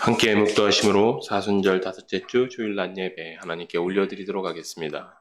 함께 묵도하심으로 사순절 다섯째 주 주일 낮 예배 하나님께 올려드리도록 하겠습니다.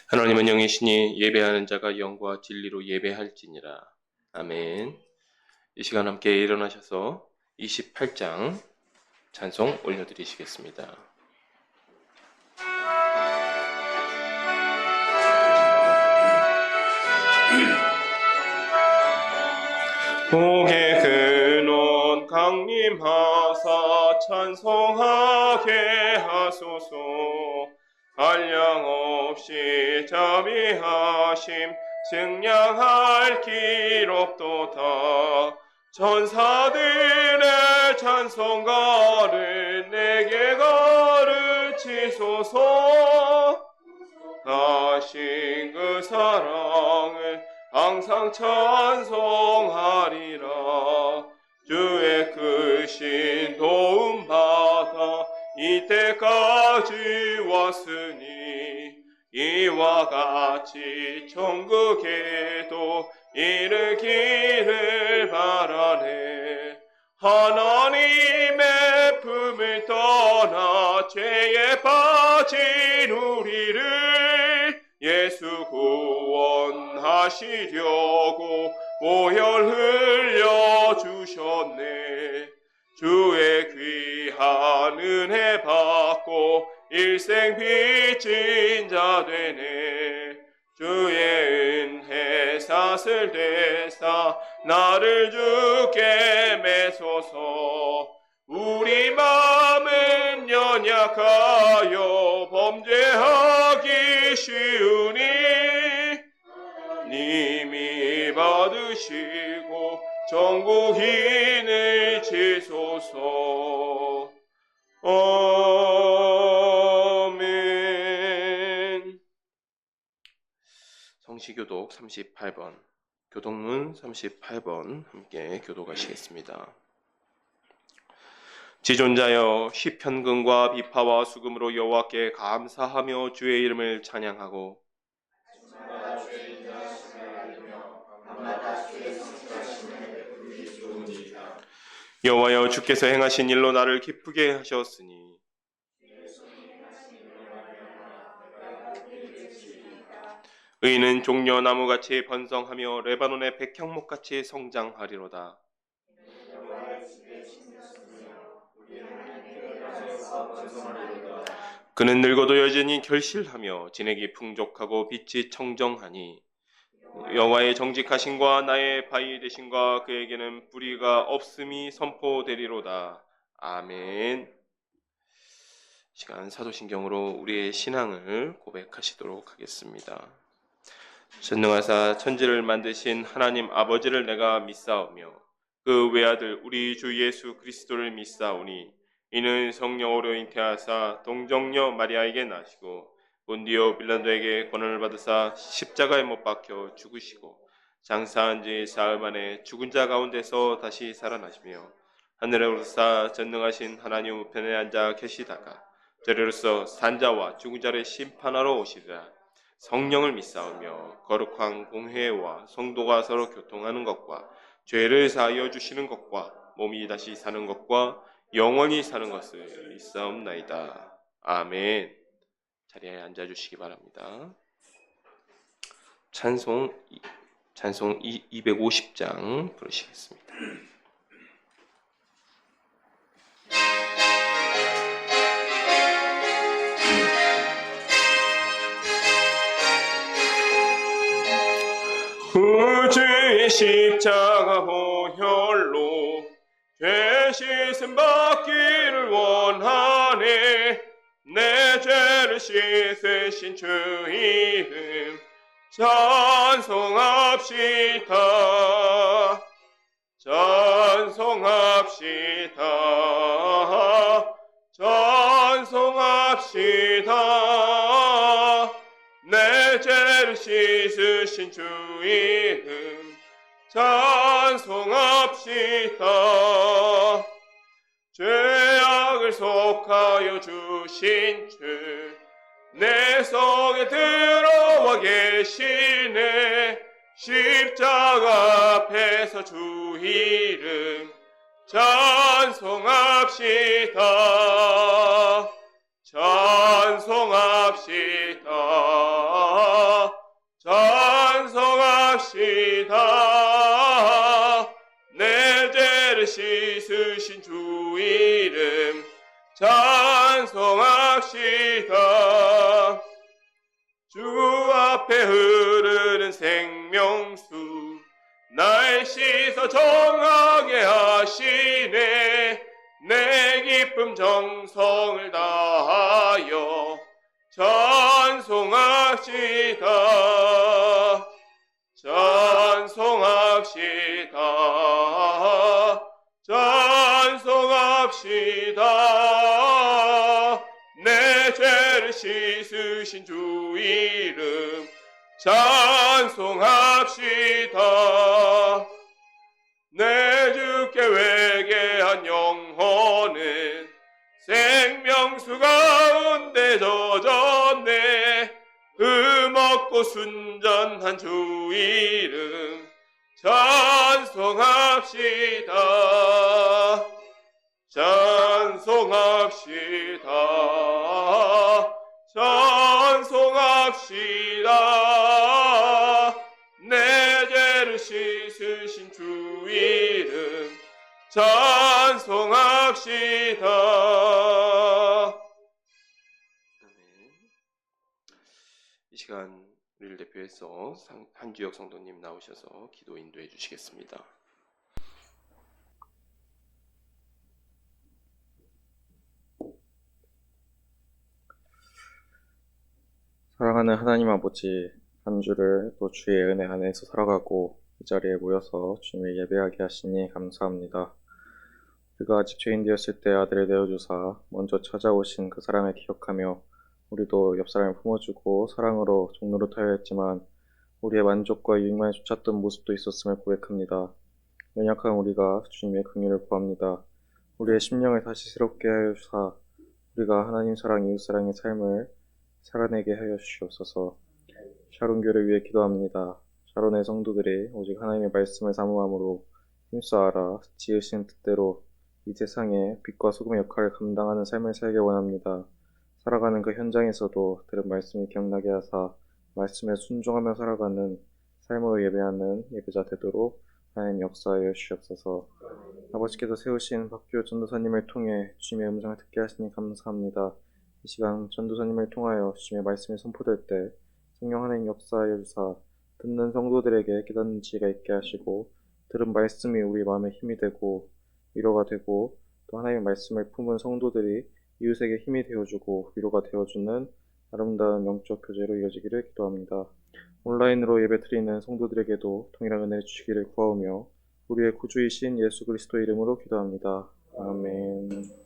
하나님은 영이시니 예배하는 자가 영과 진리로 예배할지니라. 아멘. 이 시간 함께 일어나셔서 28장 찬송 올려드리시겠습니다. 복의 근원 강림하사 찬송하게 하소서. 한량없이 자비하심 승량할 길 없도다. 천사들의 찬송가를 내게 가르치소서. 가신 그 사랑을 항상 찬송하리라. 주의 크신 도움 받아 이때까지 왔으니 이와 같이 천국에도 이르기를 바라네. 하나님의 품을 떠나 죄에 빠진 우리를 예수 구원하시려고 보혈 흘려주셨네. 주의 귀한 은혜 받고 일생 빚진 자 되네. 주의 은혜 사슬 되사 나를 주께 매소서. 우리 마음은 연약하여 범죄하기 쉬우니 님이 받으시고 전국인을 지소서. 아멘. 성시교독 38번, 교독문 38번 함께 교독하시겠습니다. 지존자여, 시편금과 비파와 수금으로 여호와께 감사하며 주의 이름을 찬양하고 여호와여, 주께서 행하신 일로 나를 기쁘게 하셨으니 의인은 종려나무같이 번성하며 레바논의 백향목같이 성장하리로다. 그는 늙어도 여전히 결실하며 진액이 풍족하고 빛이 청정하니 여호와의 정직하심과 나의 바위 되심과 그에게는 뿌리가 없음이 선포되리로다. 아멘. 시간 사도신경으로 우리의 신앙을 고백하시도록 하겠습니다. 전능하사 천지를 만드신 하나님 아버지를 내가 믿사오며 그 외아들 우리 주 예수 그리스도를 믿사오니 이는 성령으로 잉태하사 동정녀 마리아에게 나시고 본디오 빌라도에게 권한을 받으사 십자가에 못 박혀 죽으시고 장사한 지 사흘 만에 죽은 자 가운데서 다시 살아나시며 하늘에 오르사 전능하신 하나님 우편에 앉아 계시다가 저리로서 산자와 죽은 자를 심판하러 오시리라. 성령을 믿사오며 거룩한 공회와 성도가 서로 교통하는 것과 죄를 사하여 주시는 것과 몸이 다시 사는 것과 영원히 사는 것을 믿사옵나이다. 아멘. 자리에 앉아주시기 바랍니다. 찬송 250장 부르시겠습니다. 구주의 십자가 보혈로 죄 씻음 받기를 원하네. 내 죄를 씻으신 주 이름 찬송합시다. 찬송합시다. 찬송합시다. 내 죄를 씻으신 주 이름 찬송합시다. 죄악을 속하여 주신 주 내 속에 들어와 계시네. 십자가 앞에서 주 이름 찬송합시다. 찬송합시다. 찬송합시다. 내 죄를 씻으신 주 이름 찬송합시다. 주 앞에 흐르는 생명수 날 씻어 정하게 하시네. 내 기쁨 정성을 다하여 찬송합시다. 찬송합시다. 찬송합시다. 내 죄를 씻으신 주 이름 찬송합시다. 내 주께 회개한 영혼은 생명수 가운데 젖었네. 흠없고 순전한 주 이름 찬송합시다. 찬송합시다. 찬송합시다. 내 죄를 씻으신 주 이름 찬송합시다. 이 시간 우리를 대표해서 한주혁 성도님 나오셔서 기도 인도해 주시겠습니다. 사랑하는 하나님 아버지, 한 주를 또 주의 은혜 안에서 살아가고 이 자리에 모여서 주님을 예배하게 하시니 감사합니다. 우리가 아직 죄인 되었을 때 아들을 내어주사 먼저 찾아오신 그 사랑을 기억하며 우리도 옆 사람을 품어주고 사랑으로 종로로 타야 했지만 우리의 만족과 유익만을 쫓았던 모습도 있었음을 고백합니다. 연약한 우리가 주님의 긍휼을 구합니다. 우리의 심령을 다시 새롭게 하여 주사 우리가 하나님 사랑, 이웃 사랑의 삶을 살아내게 하여 주시옵소서. 샤론교를 위해 기도합니다. 샤론의 성도들이 오직 하나님의 말씀을 사모함으로 힘써하라 지으신 뜻대로 이 세상에 빛과 소금의 역할을 감당하는 삶을 살게 원합니다. 살아가는 그 현장에서도 들은 말씀이 기억나게 하사 말씀에 순종하며 살아가는 삶으로 예배하는 예배자 되도록 하나님 역사하여 주시옵소서. 아버지께서 세우신 박규호 전도사님을 통해 주님의 음성을 듣게 하시니 감사합니다. 이 시간 전도사님을 통하여 주님의 말씀이 선포될 때 성령 하나님 역사하여 주사 듣는 성도들에게 깨닫는 지혜가 있게 하시고 들은 말씀이 우리 마음에 힘이 되고 위로가 되고 또 하나님의 말씀을 품은 성도들이 이웃에게 힘이 되어주고 위로가 되어주는 아름다운 영적 교제로 이어지기를 기도합니다. 온라인으로 예배드리는 성도들에게도 동일한 은혜를 주시기를 구하오며 우리의 구주이신 예수 그리스도 이름으로 기도합니다. 아멘.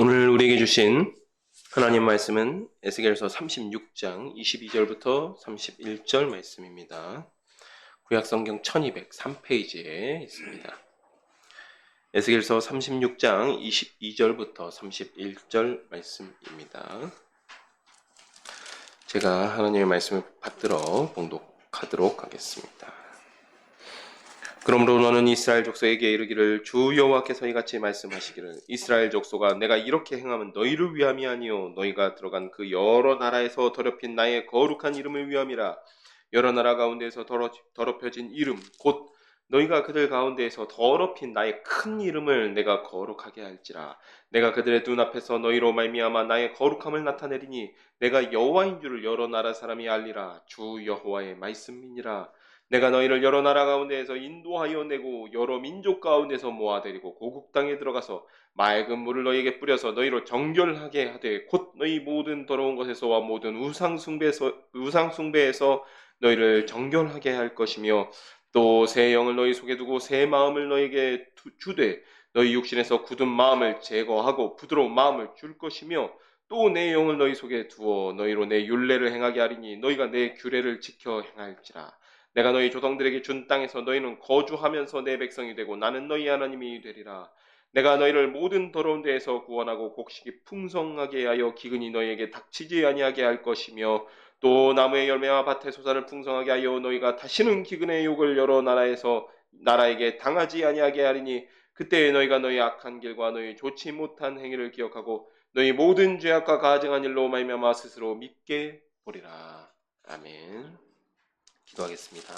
오늘 우리에게 주신 하나님 말씀은 에스겔서 36장 22절부터 31절 말씀입니다. 구약성경 1203페이지에 있습니다. 에스겔서 36장 22절부터 31절 말씀입니다. 제가 하나님의 말씀을 받들어 봉독하도록 하겠습니다. 그러므로 너는 이스라엘 족속에게 이르기를 주 여호와께서 이같이 말씀하시기를 이스라엘 족속아 내가 이렇게 행함은 너희를 위함이 아니요 너희가 들어간 그 여러 나라에서 더럽힌 나의 거룩한 이름을 위함이라. 여러 나라 가운데에서 더럽혀진 이름 곧 너희가 그들 가운데에서 더럽힌 나의 큰 이름을 내가 거룩하게 할지라. 내가 그들의 눈앞에서 너희로 말미암아 나의 거룩함을 나타내리니 내가 여호와인 줄을 여러 나라 사람이 알리라. 주 여호와의 말씀이니라. 내가 너희를 여러 나라 가운데에서 인도하여 내고 여러 민족 가운데서 모아들이고 고국 땅에 들어가서 맑은 물을 너희에게 뿌려서 너희로 정결하게 하되 곧 너희 모든 더러운 것에서와 모든 우상 숭배에서 너희를 정결하게 할 것이며 또 새 영을 너희 속에 두고 새 마음을 너희에게 주되 너희 육신에서 굳은 마음을 제거하고 부드러운 마음을 줄 것이며 또 내 영을 너희 속에 두어 너희로 내 율례를 행하게 하리니 너희가 내 규례를 지켜 행할지라. 내가 너희 조상들에게 준 땅에서 너희는 거주하면서 내 백성이 되고 나는 너희 하나님이 되리라. 내가 너희를 모든 더러운 데에서 구원하고 곡식이 풍성하게 하여 기근이 너희에게 닥치지 아니하게 할 것이며 또 나무의 열매와 밭의 소산을 풍성하게 하여 너희가 다시는 기근의 욕을 여러 나라에게 당하지 아니하게 하리니 그때 너희가 너희 악한 길과 너희 좋지 못한 행위를 기억하고 너희 모든 죄악과 가증한 일로 말미암아 스스로 믿게 보리라. 아멘. 기도하겠습니다.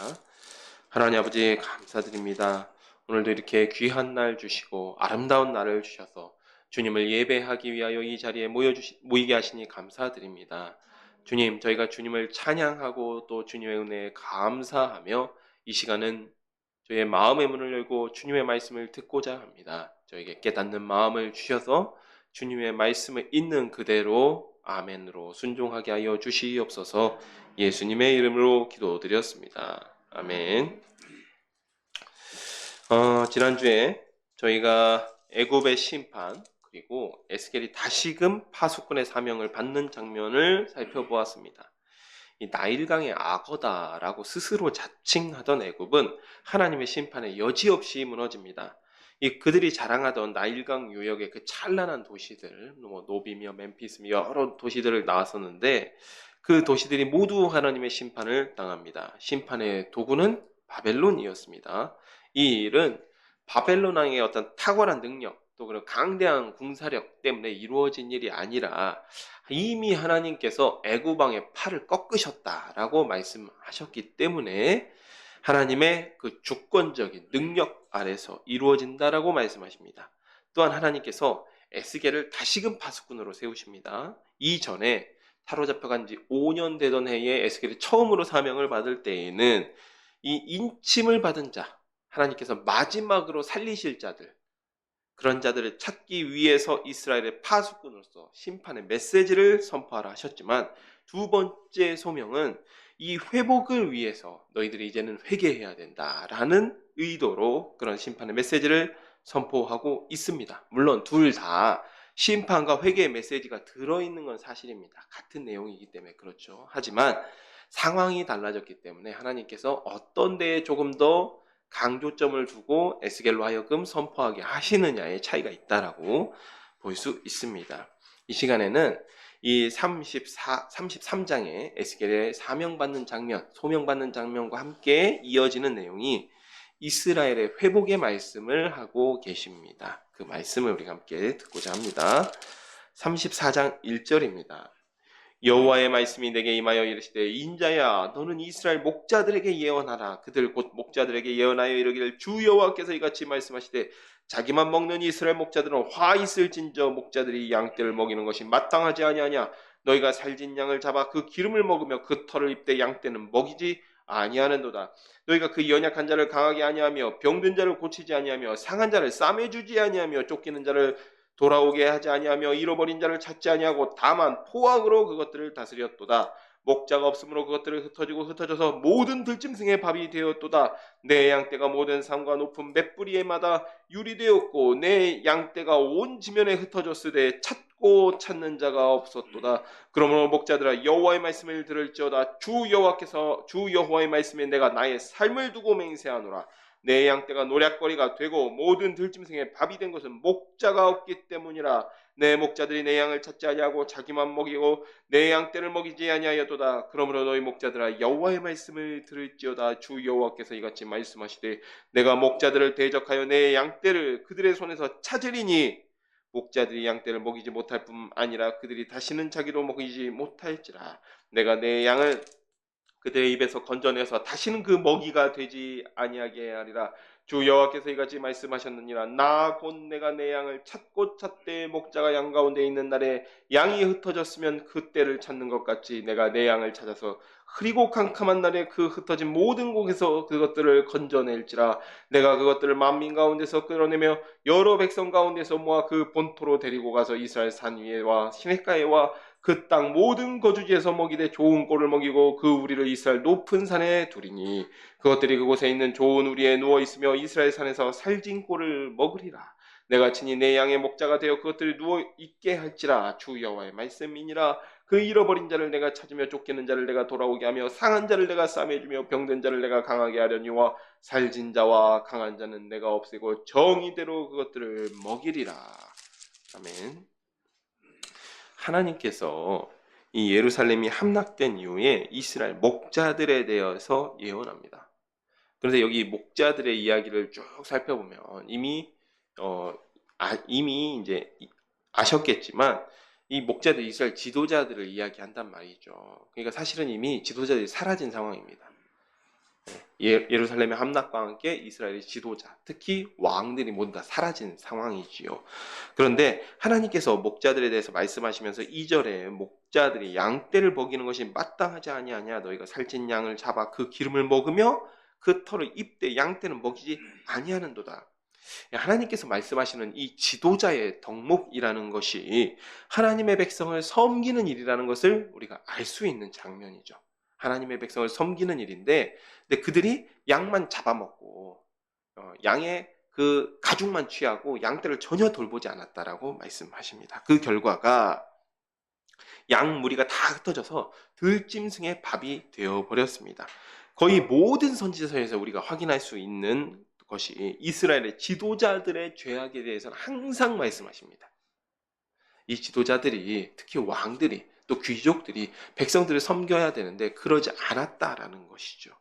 하나님 아버지 감사드립니다. 오늘도 이렇게 귀한 날 주시고 아름다운 날을 주셔서 주님을 예배하기 위하여 이 자리에 모이게 하시니 감사드립니다. 주님, 저희가 주님을 찬양하고 또 주님의 은혜에 감사하며 이 시간은 저희의 마음의 문을 열고 주님의 말씀을 듣고자 합니다. 저에게 깨닫는 마음을 주셔서 주님의 말씀을 있는 그대로 아멘으로 순종하게 하여 주시옵소서. 예수님의 이름으로 기도드렸습니다. 아멘. 지난주에 저희가 애굽의 심판 그리고 에스겔이 다시금 파수꾼의 사명을 받는 장면을 살펴보았습니다. 이 나일강의 악어다라고 스스로 자칭하던 애굽은 하나님의 심판에 여지없이 무너집니다. 그들이 자랑하던 나일강 유역의 그 찬란한 도시들, 노비며 멤피스며 여러 도시들을 나왔었는데 그 도시들이 모두 하나님의 심판을 당합니다. 심판의 도구는 바벨론이었습니다. 이 일은 바벨론 왕의 어떤 탁월한 능력 또 그런 강대한 군사력 때문에 이루어진 일이 아니라 이미 하나님께서 애굽 왕의 팔을 꺾으셨다라고 말씀하셨기 때문에 하나님의 그 주권적인 능력 아래서 이루어진다라고 말씀하십니다. 또한 하나님께서 에스겔을 다시금 파수꾼으로 세우십니다. 이전에 사로잡혀간 지 5년 되던 해에 에스겔이 처음으로 사명을 받을 때에는 이 인침을 받은 자, 하나님께서 마지막으로 살리실 자들, 그런 자들을 찾기 위해서 이스라엘의 파수꾼으로서 심판의 메시지를 선포하라 하셨지만 두 번째 소명은 이 회복을 위해서 너희들이 이제는 회개해야 된다라는 의도로 그런 심판의 메시지를 선포하고 있습니다. 물론 둘 다 심판과 회개의 메시지가 들어있는 건 사실입니다. 같은 내용이기 때문에 그렇죠. 하지만 상황이 달라졌기 때문에 하나님께서 어떤 데에 조금 더 강조점을 두고 에스겔로 하여금 선포하게 하시느냐의 차이가 있다라고 볼 수 있습니다. 이 시간에는 이 33장의 에스겔의 사명받는 장면, 소명받는 장면과 함께 이어지는 내용이 이스라엘의 회복의 말씀을 하고 계십니다. 그 말씀을 우리가 함께 듣고자 합니다. 34장 1절입니다. 여호와의 말씀이 내게 임하여 이르시되 인자야 너는 이스라엘 목자들에게 예언하라. 그들 곧 목자들에게 예언하여 이르기를 주 여호와께서 이같이 말씀하시되 자기만 먹는 이스라엘 목자들은 화 있을진저 목자들이 양떼를 먹이는 것이 마땅하지 아니하냐. 너희가 살진 양을 잡아 그 기름을 먹으며 그 털을 입되 양떼는 먹이지 아니하는도다. 너희가 그 연약한 자를 강하게 아니하며 병든 자를 고치지 아니하며 상한 자를 싸매주지 아니하며 쫓기는 자를 돌아오게 하지 아니하며 잃어버린 자를 찾지 아니하고 다만 포악으로 그것들을 다스렸도다. 목자가 없으므로 그것들을 흩어져서 모든 들짐승의 밥이 되었도다. 내 양떼가 모든 산과 높은 맷뿌리에마다 유리되었고 내 양떼가 온 지면에 흩어졌으되 찾고 찾고 찾는 자가 없었도다. 그러므로 목자들아 여호와의 말씀을 들을지어다. 주 여호와의 말씀에 내가 나의 삶을 두고 맹세하노라. 내 양떼가 노략거리가 되고 모든 들짐승의 밥이 된 것은 목자가 없기 때문이라. 내 목자들이 내 양을 찾지 아니하고 자기만 먹이고 내 양떼를 먹이지 아니하였도다. 그러므로 너희 목자들아 여호와의 말씀을 들을지어다. 주 여호와께서 이같이 말씀하시되 내가 목자들을 대적하여 내 양떼를 그들의 손에서 찾으리니 목자들이 양떼를 먹이지 못할 뿐 아니라 그들이 다시는 자기도 먹이지 못할지라. 내가 내 양을 그들의 입에서 건져내서 다시는 그 먹이가 되지 아니하게 하리라. 주 여호와께서 이같이 말씀하셨느니라. 나 곧 내가 내 양을 찾고 찾되 목자가 양 가운데 있는 날에 양이 흩어졌으면 그때를 찾는 것 같이 내가 내 양을 찾아서 흐리고 캄캄한 날에 그 흩어진 모든 곳에서 그것들을 건져낼지라. 내가 그것들을 만민 가운데서 끌어내며 여러 백성 가운데서 모아 그 본토로 데리고 가서 이스라엘 산 위에와 시냇가에와 그 땅 모든 거주지에서 먹이되 좋은 꼴을 먹이고 그 우리를 이스라엘 높은 산에 두리니 그것들이 그곳에 있는 좋은 우리에 누워 있으며 이스라엘 산에서 살진 꼴을 먹으리라. 내가 친히 내 양의 목자가 되어 그것들이 누워 있게 할지라. 주 여호와의 말씀이니라. 그 잃어버린 자를 내가 찾으며 쫓기는 자를 내가 돌아오게 하며 상한 자를 내가 싸매주며 병든 자를 내가 강하게 하려니와 살진 자와 강한 자는 내가 없애고 정의대로 그것들을 먹이리라. 아멘. 하나님께서 이 예루살렘이 함락된 이후에 이스라엘 목자들에 대해서 예언합니다. 그런데 여기 목자들의 이야기를 쭉 살펴보면 이미 이제 아셨겠지만 이 목자들 이스라엘 지도자들을 이야기한단 말이죠. 그러니까 사실은 이미 지도자들이 사라진 상황입니다. 예루살렘의 함락과 함께 이스라엘의 지도자, 특히 왕들이 모두 다 사라진 상황이지요. 그런데 하나님께서 목자들에 대해서 말씀하시면서 2절에 목자들이 양떼를 먹이는 것이 마땅하지 아니하냐. 너희가 살찐 양을 잡아 그 기름을 먹으며 그 털을 입되 양떼는 먹이지 아니하는도다. 하나님께서 말씀하시는 이 지도자의 덕목이라는 것이 하나님의 백성을 섬기는 일이라는 것을 우리가 알 수 있는 장면이죠. 하나님의 백성을 섬기는 일인데, 근데 그들이 양만 잡아먹고 양의 그 가죽만 취하고 양떼를 전혀 돌보지 않았다라고 말씀하십니다. 그 결과가 양 무리가 다 흩어져서 들짐승의 밥이 되어버렸습니다. 거의 모든 선지서에서 우리가 확인할 수 있는 것이 이스라엘의 지도자들의 죄악에 대해서는 항상 말씀하십니다. 이 지도자들이, 특히 왕들이 또 귀족들이 백성들을 섬겨야 되는데 그러지 않았다라는 것이죠.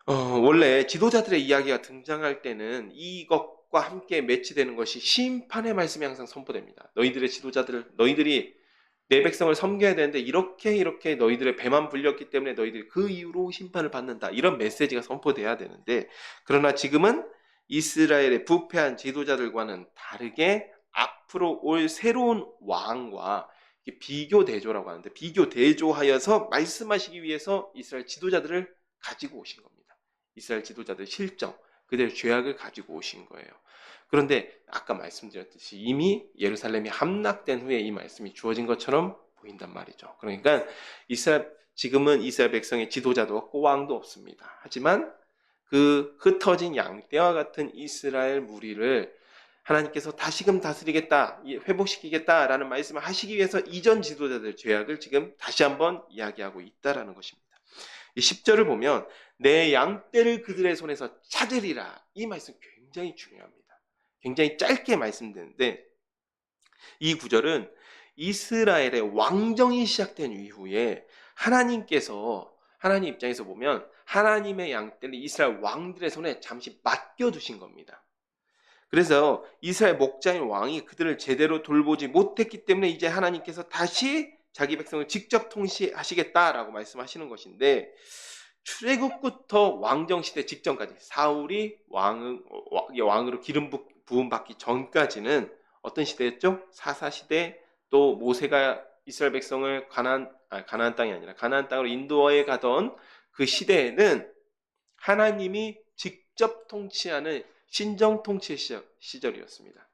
원래 지도자들의 이야기가 등장할 때는 이것과 함께 매치되는 것이 심판의 말씀이 항상 선포됩니다. 너희들의 지도자들, 너희들이 내 백성을 섬겨야 되는데 이렇게 너희들의 배만 불렸기 때문에 너희들이 그 이후로 심판을 받는다. 이런 메시지가 선포돼야 되는데, 그러나 지금은 이스라엘의 부패한 지도자들과는 다르게 앞으로 올 새로운 왕과 비교 대조라고 하는데, 비교 대조하여서 말씀하시기 위해서 이스라엘 지도자들을 가지고 오신 겁니다. 이스라엘 지도자들 실정, 그들의 죄악을 가지고 오신 거예요. 그런데 아까 말씀드렸듯이 이미 예루살렘이 함락된 후에 이 말씀이 주어진 것처럼 보인단 말이죠. 그러니까 지금은 이스라엘 백성의 지도자도 없고 왕도 없습니다. 하지만 그 흩어진 양떼와 같은 이스라엘 무리를 하나님께서 다시금 다스리겠다, 회복시키겠다라는 말씀을 하시기 위해서 이전 지도자들의 죄악을 지금 다시 한번 이야기하고 있다라는 것입니다. 이 10절을 보면 내 양떼를 그들의 손에서 찾으리라. 이 말씀 굉장히 중요합니다. 굉장히 짧게 말씀드리는데, 이 구절은 이스라엘의 왕정이 시작된 이후에 하나님 입장에서 보면 하나님의 양떼를 이스라엘 왕들의 손에 잠시 맡겨두신 겁니다. 그래서 이스라엘 목자인 왕이 그들을 제대로 돌보지 못했기 때문에 이제 하나님께서 다시 자기 백성을 직접 통치하시겠다라고 말씀하시는 것인데, 출애굽부터 왕정시대 직전까지 가나안이 왕으로 기름 부음 받기 전까지는 어떤 시대였죠? 사사시대, 또 모세가 이스라엘 백성을 가나안 땅이 아니라 가나안 땅으로 인도해 가던 그 시대에는 하나님이 직접 통치하는 신정 통치의 시절이었습니다.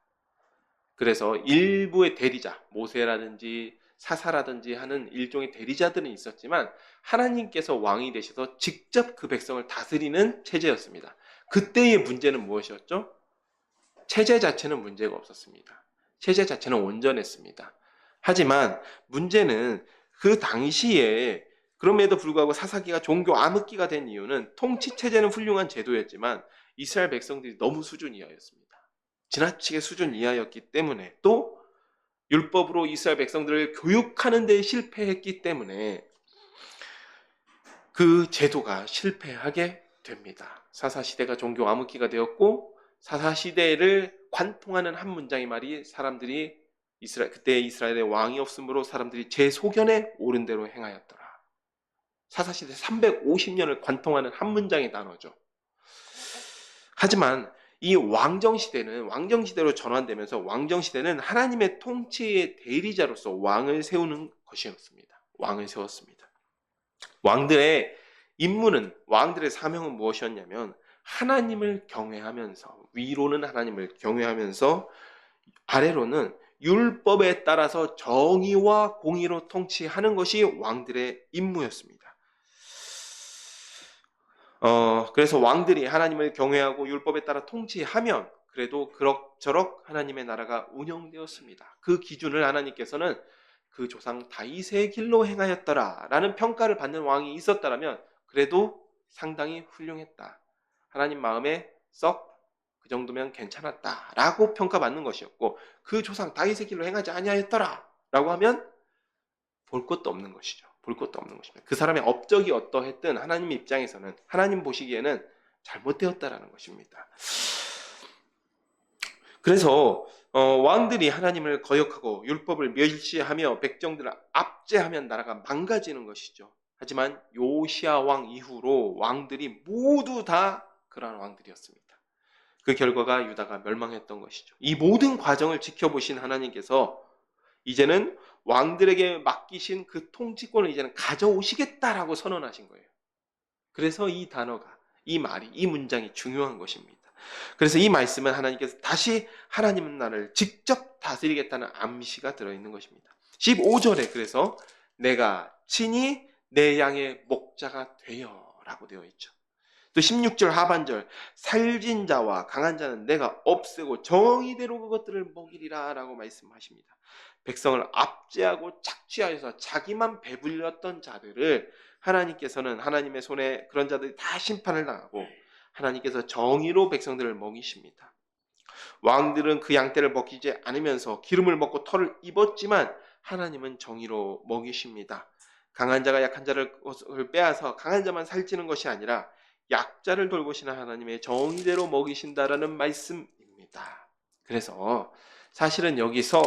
그래서 일부의 대리자, 모세라든지 사사라든지 하는 일종의 대리자들은 있었지만 하나님께서 왕이 되셔서 직접 그 백성을 다스리는 체제였습니다. 그때의 문제는 무엇이었죠? 체제 자체는 문제가 없었습니다. 체제 자체는 온전했습니다. 하지만 문제는 그 당시에 그럼에도 불구하고 사사기가 종교 암흑기가 된 이유는 통치 체제는 훌륭한 제도였지만 이스라엘 백성들이 너무 수준 이하였습니다. 지나치게 수준 이하였기 때문에 또 율법으로 이스라엘 백성들을 교육하는 데 실패했기 때문에 그 제도가 실패하게 됩니다. 사사시대가 종교 암흑기가 되었고 사사시대를 관통하는 한 문장의 말이 사람들이 그때 이스라엘의 왕이 없으므로 사람들이 제 소견에 옳은 대로 행하였더라. 사사시대 350년을 관통하는 한 문장의 단어죠. 하지만 이 왕정시대로 전환되면서 왕정시대는 하나님의 통치의 대리자로서 왕을 세우는 것이었습니다. 왕을 세웠습니다. 왕들의 임무는, 왕들의 사명은 무엇이었냐면 하나님을 경외하면서, 위로는 하나님을 경외하면서 아래로는 율법에 따라서 정의와 공의로 통치하는 것이 왕들의 임무였습니다. 그래서 왕들이 하나님을 경외하고 율법에 따라 통치하면 그래도 그럭저럭 하나님의 나라가 운영되었습니다. 그 기준을 하나님께서는 그 조상 다윗의 길로 행하였더라 라는 평가를 받는 왕이 있었다면 그래도 상당히 훌륭했다. 하나님 마음에 썩 그 정도면 괜찮았다 라고 평가받는 것이었고, 그 조상 다윗의 길로 행하지 아니하였더라 라고 하면 볼 것도 없는 것이죠. 볼 것도 없는 것입니다. 그 사람의 업적이 어떠했든 하나님 입장에서는, 하나님 보시기에는 잘못되었다라는 것입니다. 그래서 왕들이 하나님을 거역하고 율법을 멸시하며 백성들을 압제하면 나라가 망가지는 것이죠. 하지만 요시야 왕 이후로 왕들이 모두 다 그러한 왕들이었습니다. 그 결과가 유다가 멸망했던 것이죠. 이 모든 과정을 지켜보신 하나님께서 이제는 왕들에게 맡기신 그 통치권을 이제는 가져오시겠다라고 선언하신 거예요. 그래서 이 단어가, 이 말이, 이 문장이 중요한 것입니다. 그래서 이 말씀은 하나님께서 다시 하나님은 나를 직접 다스리겠다는 암시가 들어있는 것입니다. 15절에 그래서 내가 친히 내 양의 목자가 되어 라고 되어 있죠. 또 16절 하반절, 살진 자와 강한 자는 내가 없애고 정의대로 그것들을 먹이리라 라고 말씀하십니다. 백성을 압제하고 착취하여서 자기만 배불렸던 자들을 하나님께서는, 하나님의 손에 그런 자들이 다 심판을 당하고 하나님께서 정의로 백성들을 먹이십니다. 왕들은 그 양떼를 먹이지 않으면서 기름을 먹고 털을 입었지만 하나님은 정의로 먹이십니다. 강한 자가 약한 자를 빼앗아 강한 자만 살찌는 것이 아니라 약자를 돌보시는 하나님의 정의대로 먹이신다라는 말씀입니다. 그래서 사실은 여기서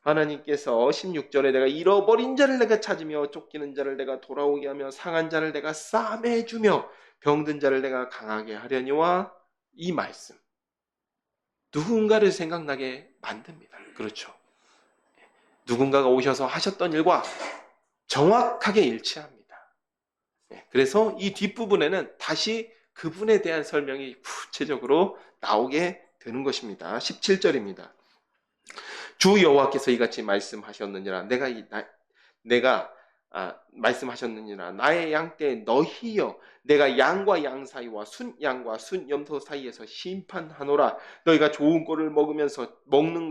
하나님께서 16절에 내가 잃어버린 자를 내가 찾으며 쫓기는 자를 내가 돌아오게 하며 상한 자를 내가 싸매주며 병든 자를 내가 강하게 하려니와, 이 말씀 누군가를 생각나게 만듭니다. 그렇죠. 누군가가 오셔서 하셨던 일과 정확하게 일치합니다. 그래서 이 뒷부분에는 다시 그분에 대한 설명이 구체적으로 나오게 되는 것입니다. 17절입니다. 주 여호와께서 이같이 말씀하셨느니라. 말씀하셨느니라. 나의 양떼 너희여, 내가 양과 양 사이와 순양과 순염소 사이에서 심판하노라. 너희가 좋은 꼴을 먹으면서 먹는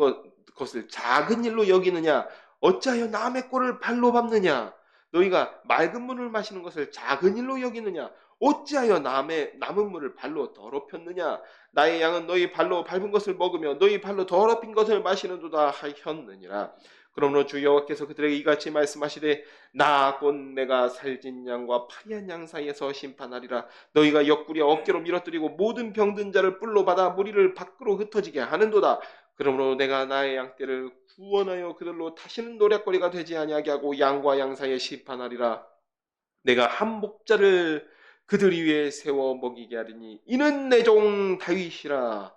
것을 작은 일로 여기느냐? 어찌하여 남의 꼴을 발로 밟느냐? 너희가 맑은 물을 마시는 것을 작은 일로 여기느냐? 어찌하여 남은 물을 발로 더럽혔느냐? 나의 양은 너희 발로 밟은 것을 먹으며 너희 발로 더럽힌 것을 마시는도다 하였느니라. 그러므로 주 여호와께서 그들에게 이같이 말씀하시되 나 곧 내가 살진 양과 파리한 양 사이에서 심판하리라. 너희가 옆구리에 어깨로 밀어뜨리고 모든 병든 자를 뿔로 받아 무리를 밖으로 흩어지게 하는도다. 그러므로 내가 나의 양떼를 구원하여 그들로 다시는 노략거리가 되지 아니하게 하고 양과 양 사이에 심판하리라. 내가 한 목자를 그들 위에 세워 먹이게 하리니 이는 내 종 다윗이라.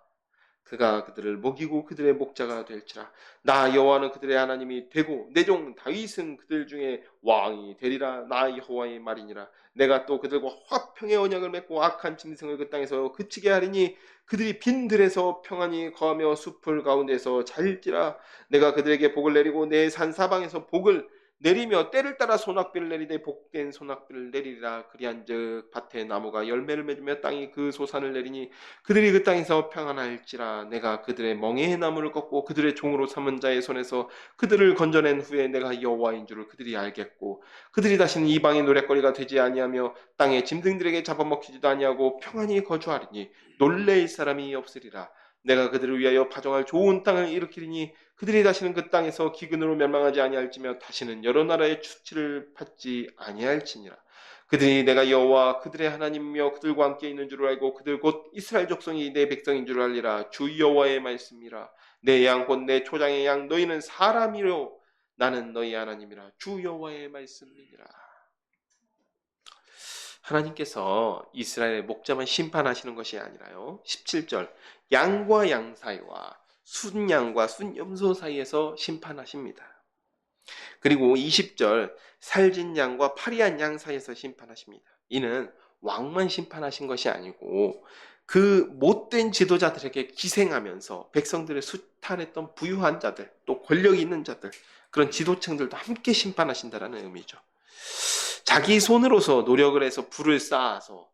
그가 그들을 먹이고 그들의 목자가 될지라. 나 여호와는 그들의 하나님이 되고 내 종 다윗은 그들 중에 왕이 되리라. 나 여호와의 말이니라. 내가 또 그들과 화평의 언약을 맺고 악한 짐승을 그 땅에서 그치게 하리니 그들이 빈 들에서 평안히 거하며 숲을 가운데서 잘지라. 내가 그들에게 복을 내리고 내 산 사방에서 복을, 내리며 때를 따라 소낙비를 내리되 복된 소낙비를 내리리라. 그리한즉 밭에 나무가 열매를 맺으며 땅이 그 소산을 내리니 그들이 그 땅에서 평안할지라. 내가 그들의 멍에의 나무를 꺾고 그들의 종으로 삼은 자의 손에서 그들을 건져낸 후에 내가 여호와인 줄을 그들이 알겠고 그들이 다시는 이방의 노랫거리가 되지 아니하며 땅의 짐승들에게 잡아먹히지도 아니하고 평안히 거주하리니 놀래일 사람이 없으리라. 내가 그들을 위하여 파종할 좋은 땅을 일으키리니 그들이 다시는 그 땅에서 기근으로 멸망하지 아니할지며 다시는 여러 나라의 추치를 받지 아니할지니라. 그들이 내가 여호와 그들의 하나님이며 그들과 함께 있는 줄을 알고 그들 곧 이스라엘 족속이 내 백성인 줄 알리라. 주 여호와의 말씀이라. 내 양 곧 내 초장의 양 너희는 사람이요 나는 너희 하나님이라. 주 여호와의 말씀이니라. 하나님께서 이스라엘의 목자만 심판하시는 것이 아니라요. 17절 양과 양 사이와 순양과 순염소 사이에서 심판하십니다. 그리고 20절 살진 양과 파리한 양 사이에서 심판하십니다. 이는 왕만 심판하신 것이 아니고 그 못된 지도자들에게 기생하면서 백성들을 수탈했던 부유한 자들, 또 권력이 있는 자들, 그런 지도층들도 함께 심판하신다는 의미죠. 자기 손으로서 노력을 해서 불을 쌓아서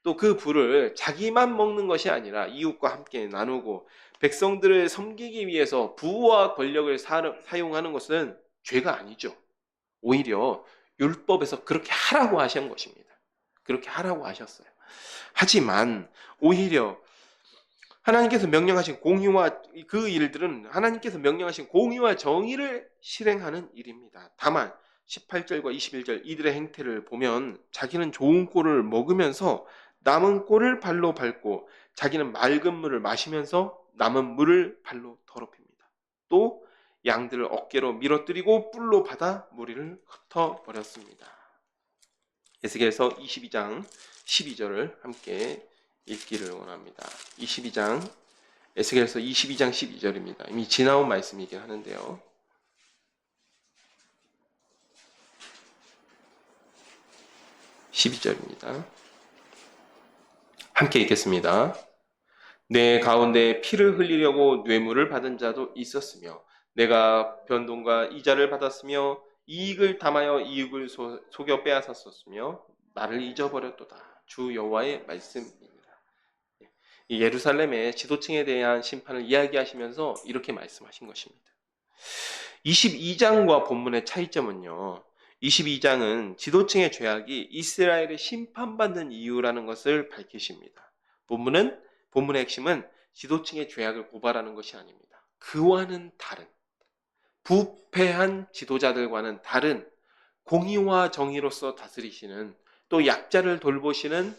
또 그 불을 자기만 먹는 것이 아니라 이웃과 함께 나누고 백성들을 섬기기 위해서 부와 권력을 사용하는 것은 죄가 아니죠. 오히려 율법에서 그렇게 하라고 하신 것입니다. 그렇게 하라고 하셨어요. 하지만 오히려 하나님께서 명령하신 공의와 그 일들은 하나님께서 명령하신 공의와 정의를 실행하는 일입니다. 다만 18절과 21절 이들의 행태를 보면 자기는 좋은 꼴을 먹으면서 남은 꼴을 발로 밟고 자기는 맑은 물을 마시면서 남은 물을 발로 더럽힙니다. 또 양들을 어깨로 밀어뜨리고 뿔로 받아 무리를 흩어버렸습니다. 에스겔서 22장 12절을 함께 읽기를 원합니다. 22장 에스겔서 22장 12절입니다. 이미 지나온 말씀이긴 하는데요. 12절입니다. 함께 읽겠습니다. 내 가운데 피를 흘리려고 뇌물을 받은 자도 있었으며 내가 변동과 이자를 받았으며 이익을 담하여 이익을 속여 빼앗았었으며 나를 잊어버렸도다. 주 여호와의 말씀입니다. 이 예루살렘의 지도층에 대한 심판을 이야기하시면서 이렇게 말씀하신 것입니다. 22장과 본문의 차이점은요. 22장은 지도층의 죄악이 이스라엘의 심판받는 이유라는 것을 밝히십니다. 본문의 핵심은 지도층의 죄악을 고발하는 것이 아닙니다. 그와는 다른 부패한 지도자들과는 다른 공의와 정의로서 다스리시는 또 약자를 돌보시는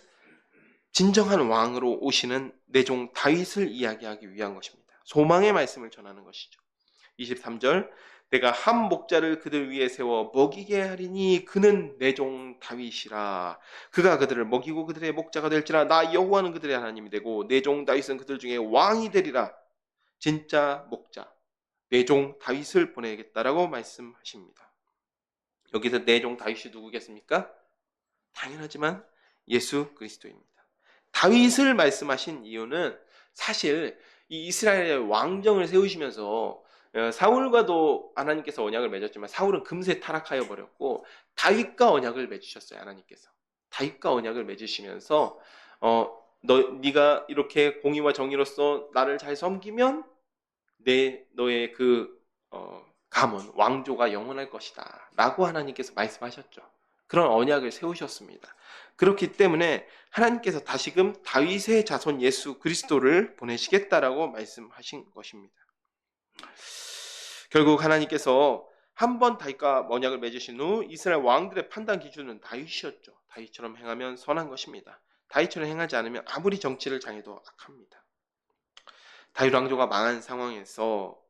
진정한 왕으로 오시는 내 종 다윗을 이야기하기 위한 것입니다. 소망의 말씀을 전하는 것이죠. 23절 내가 한 목자를 그들 위에 세워 먹이게 하리니 그는 내 종 다윗이라. 그가 그들을 먹이고 그들의 목자가 될지라. 나 여호와는 그들의 하나님이 되고 내 종 다윗은 그들 중에 왕이 되리라. 진짜 목자 내 종 다윗을 보내겠다라고 말씀하십니다. 여기서 내 종 다윗이 누구겠습니까? 당연하지만 예수 그리스도입니다. 다윗을 말씀하신 이유는 사실 이 이스라엘의 왕정을 세우시면서 사울과도 하나님께서 언약을 맺었지만 사울은 금세 타락하여 버렸고 다윗과 언약을 맺으셨어요. 하나님께서 다윗과 언약을 맺으시면서 네가 이렇게 공의와 정의로서 나를 잘 섬기면 너의 그 가문 왕조가 영원할 것이다 라고 하나님께서 말씀하셨죠. 그런 언약을 세우셨습니다. 그렇기 때문에 하나님께서 다시금 다윗의 자손 예수 그리스도를 보내시겠다라고 말씀하신 것입니다. 결국 하나님께서 한 번 다윗과 언약을 맺으신 후 이스라엘 왕들의 판단 기준은 다윗이었죠. 다윗처럼 행하면 선한 것입니다. 다윗처럼 행하지 않으면 아무리 정치를 장해도 악합니다. 다윗 왕조가 망한 상황에서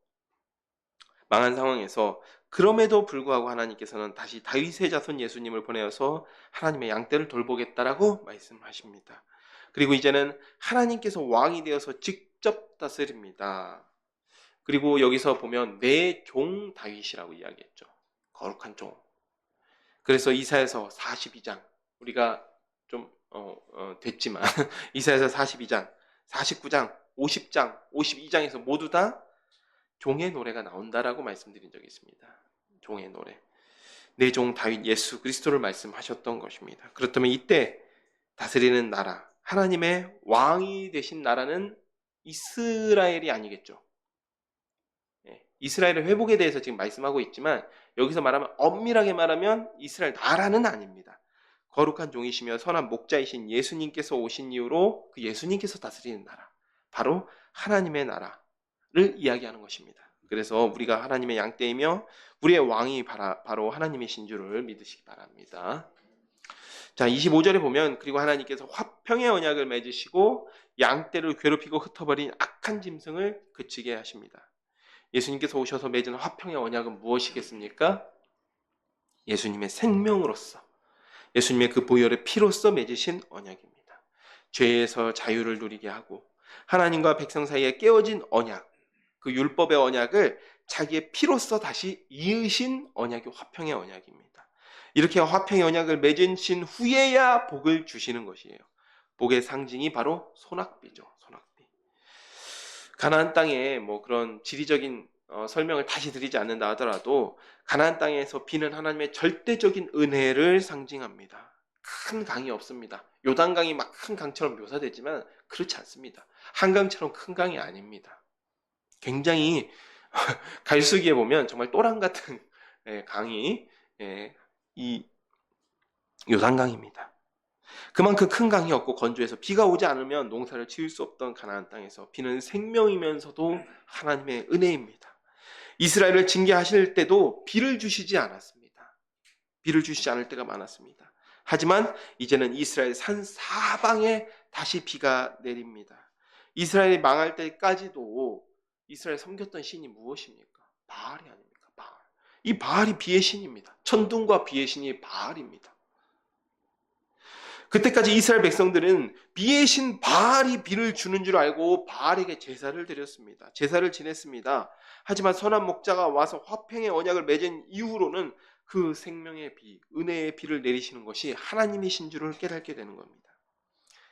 그럼에도 불구하고 하나님께서는 다시 다윗의 자손 예수님을 보내어서 하나님의 양떼를 돌보겠다라고 말씀하십니다. 그리고 이제는 하나님께서 왕이 되어서 직접 다스립니다. 그리고 여기서 보면 내 종 다윗이라고 이야기했죠. 거룩한 종. 그래서 이사야서 42장 우리가 좀 됐지만 이사야서 42장, 49장, 50장, 52장에서 모두 다 종의 노래가 나온다라고 말씀드린 적이 있습니다. 종의 노래. 내 종 다윗 예수 그리스도를 말씀하셨던 것입니다. 그렇다면 이때 다스리는 나라, 하나님의 왕이 되신 나라는 이스라엘이 아니겠죠. 이스라엘의 회복에 대해서 지금 말씀하고 있지만 여기서 말하면 엄밀하게 말하면 이스라엘 나라는 아닙니다. 거룩한 종이시며 선한 목자이신 예수님께서 오신 이후로 그 예수님께서 다스리는 나라, 바로 하나님의 나라를 이야기하는 것입니다. 그래서 우리가 하나님의 양떼이며 우리의 왕이 바로 하나님이신 줄을 믿으시기 바랍니다. 자, 25절에 보면 그리고 하나님께서 화평의 언약을 맺으시고 양떼를 괴롭히고 흩어버린 악한 짐승을 그치게 하십니다. 예수님께서 오셔서 맺은 화평의 언약은 무엇이겠습니까? 예수님의 생명으로서, 예수님의 그 보혈의 피로써 맺으신 언약입니다. 죄에서 자유를 누리게 하고 하나님과 백성 사이에 깨어진 언약, 그 율법의 언약을 자기의 피로써 다시 이으신 언약이 화평의 언약입니다. 이렇게 화평의 언약을 맺으신 후에야 복을 주시는 것이에요. 복의 상징이 바로 소낙비죠. 소낙비. 가나안 땅에 뭐 그런 지리적인 설명을 다시 드리지 않는다 하더라도 가나안 땅에서 비는 하나님의 절대적인 은혜를 상징합니다. 큰 강이 없습니다. 요단강이 막 큰 강처럼 묘사되지만 그렇지 않습니다. 한강처럼 큰 강이 아닙니다. 굉장히 갈수기에 보면 정말 또랑 같은 강이 이 요단강입니다. 그만큼 큰 강이 없고 건조해서 비가 오지 않으면 농사를 지을 수 없던 가나안 땅에서 비는 생명이면서도 하나님의 은혜입니다. 이스라엘을 징계하실 때도 비를 주시지 않았습니다. 비를 주시지 않을 때가 많았습니다. 하지만 이제는 이스라엘 산 사방에 다시 비가 내립니다. 이스라엘이 망할 때까지도 이스라엘 섬겼던 신이 무엇입니까? 바알이 아닙니까? 바알. 이 바알이 비의 신입니다. 천둥과 비의 신이 바알입니다. 그때까지 이스라엘 백성들은 비의 신 바알이 비를 주는 줄 알고 바알에게 제사를 드렸습니다. 제사를 지냈습니다. 하지만 선한 목자가 와서 화평의 언약을 맺은 이후로는 그 생명의 비, 은혜의 비를 내리시는 것이 하나님이신 줄을 깨닫게 되는 겁니다.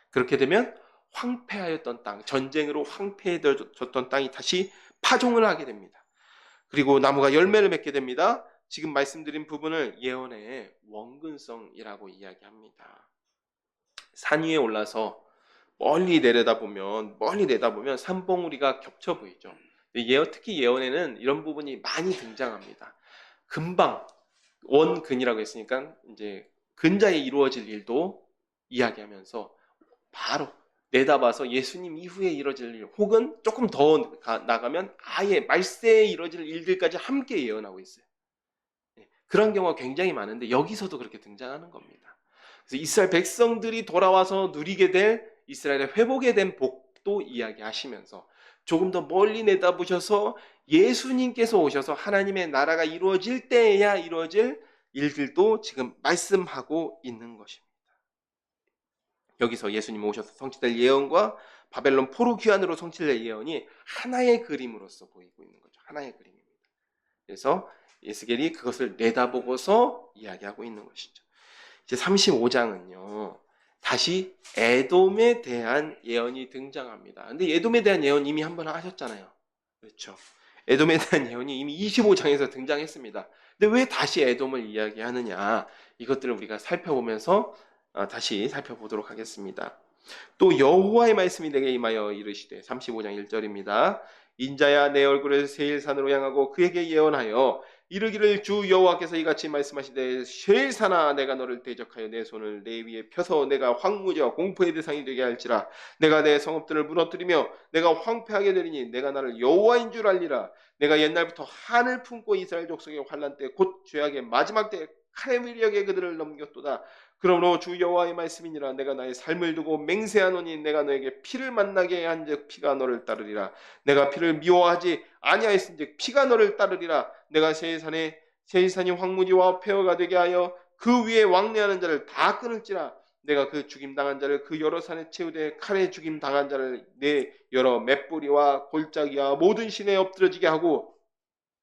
그렇게 되면 황폐하였던 땅, 전쟁으로 황폐해졌던 땅이 다시 파종을 하게 됩니다. 그리고 나무가 열매를 맺게 됩니다. 지금 말씀드린 부분을 예언의 원근성이라고 이야기합니다. 산 위에 올라서 멀리 내다보면 산봉우리가 겹쳐 보이죠. 특히 예언에는 이런 부분이 많이 등장합니다. 금방 원근이라고 했으니까 이제 근자에 이루어질 일도 이야기하면서 바로 내다봐서 예수님 이후에 이루어질 일, 혹은 조금 더 나가면 아예 말세에 이루어질 일들까지 함께 예언하고 있어요. 그런 경우가 굉장히 많은데 여기서도 그렇게 등장하는 겁니다. 그래서 이스라엘 백성들이 돌아와서 누리게 될 이스라엘의 회복에 대한 복도 이야기하시면서 조금 더 멀리 내다보셔서 예수님께서 오셔서 하나님의 나라가 이루어질 때에야 이루어질 일들도 지금 말씀하고 있는 것입니다. 여기서 예수님 오셔서 성취될 예언과 바벨론 포로 귀환으로 성취될 예언이 하나의 그림으로서 보이고 있는 거죠. 하나의 그림입니다. 그래서 에스겔이 그것을 내다보고서 이야기하고 있는 것이죠. 이제 35장은요. 다시 에돔에 대한 예언이 등장합니다. 근데 에돔에 대한 예언 이미 한번 하셨잖아요. 그렇죠. 에돔에 대한 예언이 이미 25장에서 등장했습니다. 근데 왜 다시 에돔을 이야기하느냐? 이것들을 우리가 살펴보면서 다시 살펴보도록 하겠습니다. 또 여호와의 말씀이 내게 임하여 이르시되 35장 1절입니다. 인자야 내 얼굴을 세일산으로 향하고 그에게 예언하여 이르기를 주 여호와께서 이같이 말씀하시되 세일산아 내가 너를 대적하여 내 손을 내 위에 펴서 내가 황무지와 공포의 대상이 되게 할지라 내가 내 성읍들을 무너뜨리며 내가 황폐하게 되리니 내가 나를 여호와인 줄 알리라. 내가 옛날부터 한을 품고 이스라엘 족속의 환난 때 곧 죄악의 마지막 때 칼의 위력에 그들을 넘겼도다. 그러므로 주 여호와의 말씀이니라. 내가 나의 삶을 두고 맹세하노니 내가 너에게 피를 만나게 한즉 피가 너를 따르리라. 내가 피를 미워하지 아니하였은즉 피가 너를 따르리라. 내가 세일산이 황무지와 폐허가 되게 하여 그 위에 왕래하는 자를 다 끊을지라. 내가 그 죽임당한 자를 그 여러 산에 채우되 칼에 죽임당한 자를 내 여러 맷뿌리와 골짜기와 모든 시내에 엎드러지게 하고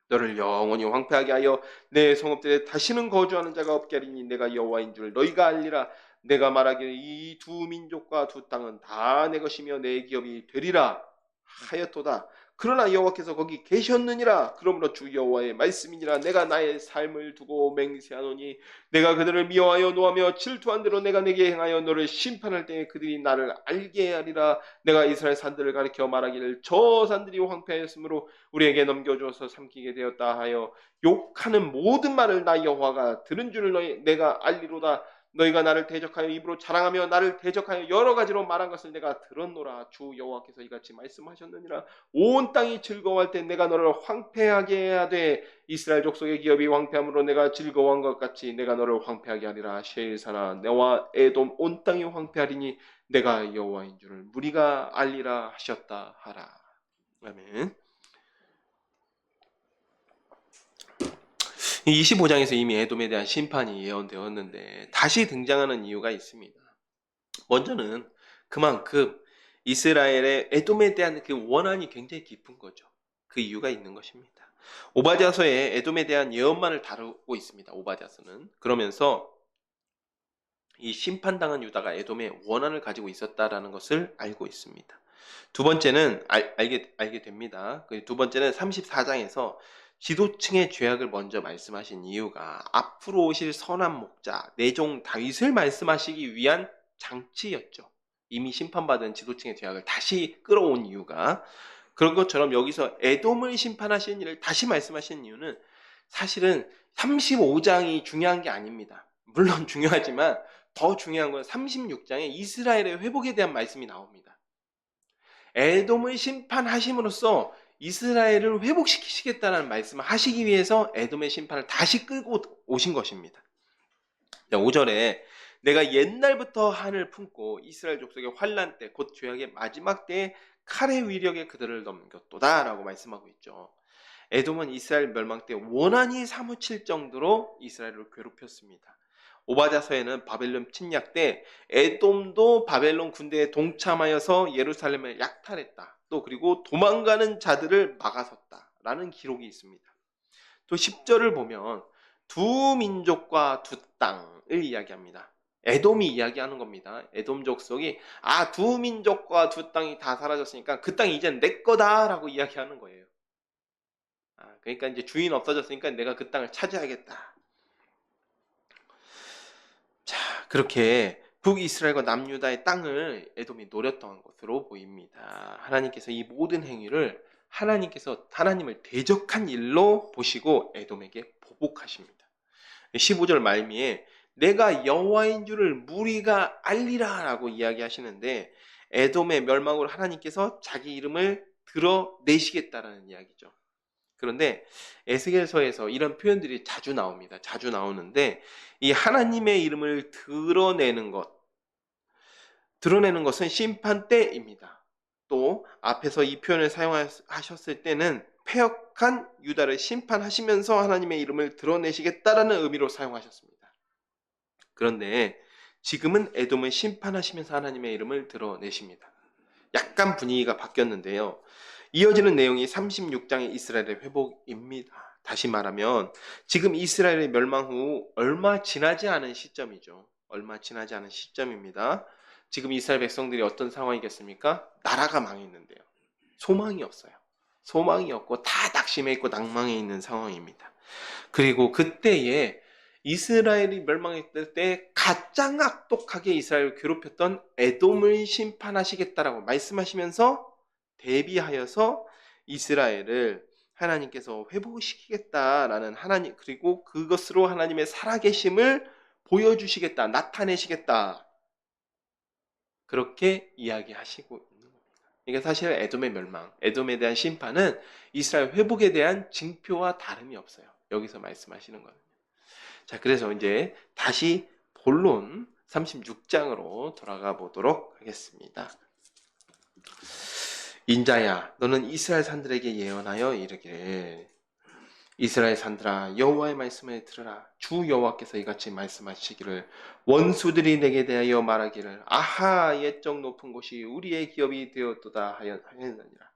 너를 영원히 황폐하게 하여 내 성읍들에 다시는 거주하는 자가 없게 하리니 내가 여호와인 줄 너희가 알리라. 내가 말하기를 이 두 민족과 두 땅은 다 내 것이며 내 기업이 되리라 하였도다. 그러나 여호와께서 거기 계셨느니라. 그러므로 주 여호와의 말씀이니라. 내가 나의 삶을 두고 맹세하노니 내가 그들을 미워하여 노하며 질투한 대로 내가 내게 행하여 너를 심판할 때에 그들이 나를 알게 하리라. 내가 이스라엘 산들을 가리켜 말하기를 저 산들이 황폐하였으므로 우리에게 넘겨주어서 삼키게 되었다 하여 욕하는 모든 말을 나 여호와가 들은 줄을 내가 알리로다. 너희가 나를 대적하여 입으로 자랑하며 나를 대적하여 여러 가지로 말한 것을 내가 들었노라. 주 여호와께서 이같이 말씀하셨느니라. 온 땅이 즐거워할 때 내가 너를 황폐하게 해야 돼. 이스라엘 족속의 기업이 황폐함으로 내가 즐거워한 것 같이 내가 너를 황폐하게 하리라. 셰일사나 너와 에돔 온 땅이 황폐하리니 내가 여호와인 줄을 무리가 알리라 하셨다 하라. 아멘. 이 25장에서 이미 에돔에 대한 심판이 예언되었는데 다시 등장하는 이유가 있습니다. 먼저는 그만큼 이스라엘의 에돔에 대한 그 원한이 굉장히 깊은 거죠. 그 이유가 있는 것입니다. 오바댜서에 에돔에 대한 예언만을 다루고 있습니다. 오바댜서는. 그러면서 이 심판당한 유다가 에돔에 원한을 가지고 있었다라는 것을 알고 있습니다. 두 번째는 알게 됩니다. 두 번째는 34장에서 지도층의 죄악을 먼저 말씀하신 이유가 앞으로 오실 선한 목자 내종 다윗을 말씀하시기 위한 장치였죠. 이미 심판받은 지도층의 죄악을 다시 끌어온 이유가 그런 것처럼 여기서 에돔을 심판하시는 일을 다시 말씀하시는 이유는 사실은 35장이 중요한 게 아닙니다. 물론 중요하지만 더 중요한 건 36장에 이스라엘의 회복에 대한 말씀이 나옵니다. 에돔을 심판하심으로써 이스라엘을 회복시키시겠다는 말씀을 하시기 위해서 에돔의 심판을 다시 끌고 오신 것입니다. 5절에 내가 옛날부터 한을 품고 이스라엘 족속의 환난 때 곧 죄악의 마지막 때에 칼의 위력에 그들을 넘겼도다 라고 말씀하고 있죠. 에돔은 이스라엘 멸망 때 원한이 사무칠 정도로 이스라엘을 괴롭혔습니다. 오바댜서에는 바벨론 침략 때 에돔도 바벨론 군대에 동참하여서 예루살렘을 약탈했다. 또 그리고 도망가는 자들을 막아섰다라는 기록이 있습니다. 또 10절을 보면 두 민족과 두 땅을 이야기합니다. 에돔이 이야기하는 겁니다. 에돔 족속이 두 민족과 두 땅이 다 사라졌으니까 그 땅이 이제 내 거다라고 이야기하는 거예요. 그러니까 이제 주인 없어졌으니까 내가 그 땅을 차지하겠다. 자, 그렇게 북이스라엘과 남유다의 땅을 에돔이 노렸던 것으로 보입니다. 하나님께서 이 모든 행위를 하나님을 대적한 일로 보시고 에돔에게 보복하십니다. 15절 말미에 내가 여호와인 줄을 무리가 알리라 라고 이야기하시는데 에돔의 멸망으로 하나님께서 자기 이름을 드러내시겠다라는 이야기죠. 그런데 에스겔서에서 이런 표현들이 자주 나옵니다. 자주 나오는데 이 하나님의 이름을 드러내는 것은 심판 때입니다. 또 앞에서 이 표현을 사용하셨을 때는 패역한 유다를 심판하시면서 하나님의 이름을 드러내시겠다라는 의미로 사용하셨습니다. 그런데 지금은 에돔을 심판하시면서 하나님의 이름을 드러내십니다. 약간 분위기가 바뀌었는데요. 이어지는 내용이 36장의 이스라엘의 회복입니다. 다시 말하면 지금 이스라엘의 멸망 후 얼마 지나지 않은 시점이죠. 얼마 지나지 않은 시점입니다. 지금 이스라엘 백성들이 어떤 상황이겠습니까? 나라가 망했는데요. 소망이 없어요. 소망이 없고 다 낙심해 있고 낭망해 있는 상황입니다. 그리고 그때에 이스라엘이 멸망했을 때 가장 악독하게 이스라엘을 괴롭혔던 에돔을 심판하시겠다라고 말씀하시면서 대비하여서 이스라엘을 하나님께서 회복시키겠다라는 하나님 그리고 그것으로 하나님의 살아계심을 보여주시겠다, 나타내시겠다 그렇게 이야기하시고 있는 겁니다. 이게 사실 에돔의 멸망, 에돔에 대한 심판은 이스라엘 회복에 대한 징표와 다름이 없어요. 여기서 말씀하시는 거는. 자, 그래서 이제 다시 본론 36장으로 돌아가 보도록 하겠습니다. 인자야, 너는 이스라엘 산들에게 예언하여 이르기를 이스라엘 산들아 여호와의 말씀을 들으라. 주 여호와께서 이같이 말씀하시기를 원수들이 내게 대하여 말하기를 아하 옛적 높은 곳이 우리의 기업이 되었도다 하였느니라.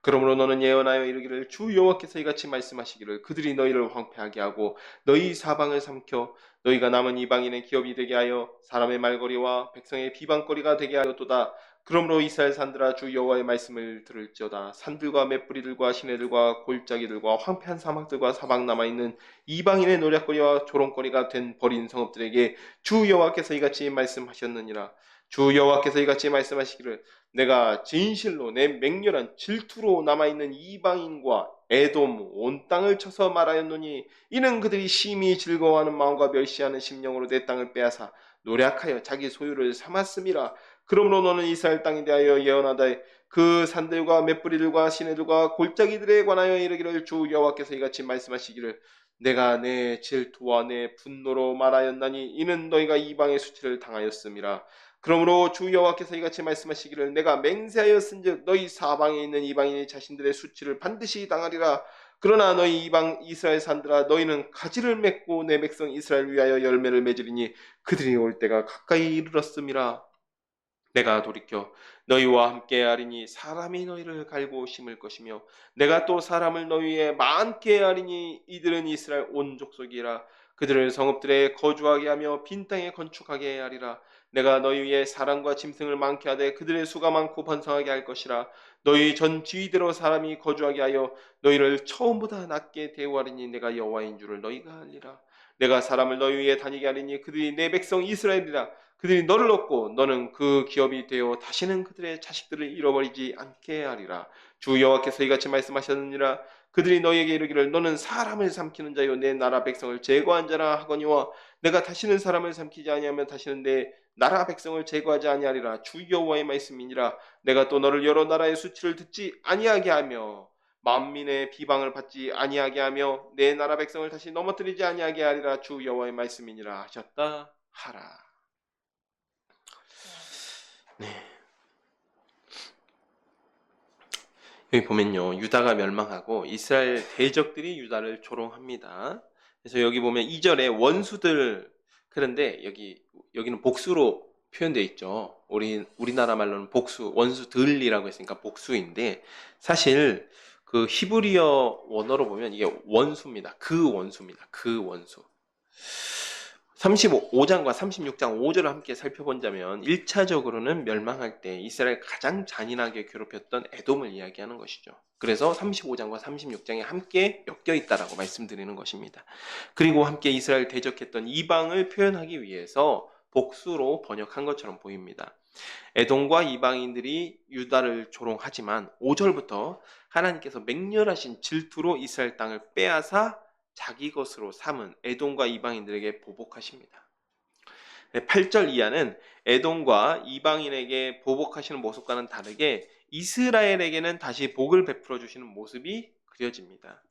그러므로 너는 예언하여 이르기를 주 여호와께서 이같이 말씀하시기를 그들이 너희를 황폐하게 하고 너희 사방을 삼켜 너희가 남은 이방인의 기업이 되게 하여 사람의 말거리와 백성의 비방거리가 되게 하였도다. 그러므로 이스라엘 산들아 주 여호와의 말씀을 들을지어다. 산들과 맷뿌리들과 시내들과 골짜기들과 황폐한 사막들과 사방 남아있는 이방인의 노략거리와 조롱거리가 된 버린 성읍들에게 주 여호와께서 이같이 말씀하셨느니라. 주 여호와께서 이같이 말씀하시기를 내가 진실로 내 맹렬한 질투로 남아있는 이방인과 에돔 온 땅을 쳐서 말하였노니 이는 그들이 심히 즐거워하는 마음과 멸시하는 심령으로 내 땅을 빼앗아 노략하여 자기 소유를 삼았음이라. 그러므로 너는 이스라엘 땅에 대하여 예언하다 그 산들과 맷뿌리들과 시내들과 골짜기들에 관하여 이르기를 주 여호와께서 이같이 말씀하시기를 내가 내 질투와 내 분노로 말하였나니 이는 너희가 이방의 수치를 당하였음이라. 그러므로 주 여호와께서 이같이 말씀하시기를 내가 맹세하였은즉 너희 사방에 있는 이방인이 자신들의 수치를 반드시 당하리라. 그러나 너희 이방 이스라엘 산들아 너희는 가지를 맺고 내 백성 이스라엘 위하여 열매를 맺으리니 그들이 올 때가 가까이 이르렀음이라. 내가 돌이켜 너희와 함께 하리니 사람이 너희를 갈고 심을 것이며 내가 또 사람을 너희에 많게 하리니 이들은 이스라엘 온 족속이라. 그들을 성읍들에 거주하게 하며 빈 땅에 건축하게 하리라. 내가 너희 위에 사람과 짐승을 많게 하되 그들의 수가 많고 번성하게 할 것이라. 너희 전 지위대로 사람이 거주하게 하여 너희를 처음보다 낮게 대우하리니 내가 여호와인 줄을 너희가 알리라. 내가 사람을 너희 위에 다니게 하리니 그들이 내 백성 이스라엘이라. 그들이 너를 얻고 너는 그 기업이 되어 다시는 그들의 자식들을 잃어버리지 않게 하리라. 주 여호와께서 이같이 말씀하셨느니라. 그들이 너희에게 이르기를 너는 사람을 삼키는 자요 내 나라 백성을 제거한 자라 하거니와 내가 다시는 사람을 삼키지 아니하면 다시는 내 나라 백성을 제거하지 아니하리라. 주 여호와의 말씀이니라. 내가 또 너를 여러 나라의 수치를 듣지 아니하게 하며 만민의 비방을 받지 아니하게 하며 내 나라 백성을 다시 넘어뜨리지 아니하게 하리라. 주 여호와의 말씀이니라 하셨다 하라. 네. 여기 보면요, 유다가 멸망하고 이스라엘 대적들이 유다를 조롱합니다. 그래서 여기 보면 2절에 원수들, 그런데 여기는 복수로 표현되어 있죠. 우리나라 말로는 복수, 원수들이라고 했으니까 복수인데 사실 그 히브리어 원어로 보면 이게 원수입니다. 그 원수입니다. 그 원수. 35장과 36장 5절을 함께 살펴본다면 1차적으로는 멸망할 때 이스라엘 가장 잔인하게 괴롭혔던 에돔을 이야기하는 것이죠. 그래서 35장과 36장에 함께 엮여 있다라고 말씀드리는 것입니다. 그리고 함께 이스라엘 대적했던 이방을 표현하기 위해서 복수로 번역한 것처럼 보입니다. 에돔과 이방인들이 유다를 조롱하지만 5절부터 하나님께서 맹렬하신 질투로 이스라엘 땅을 빼앗아 자기 것으로 삼은 에돔과 이방인들에게 보복하십니다. 8절 이하는 에돔과 이방인에게 보복하시는 모습과는 다르게 이스라엘에게는 다시 복을 베풀어 주시는 모습이 그려집니다.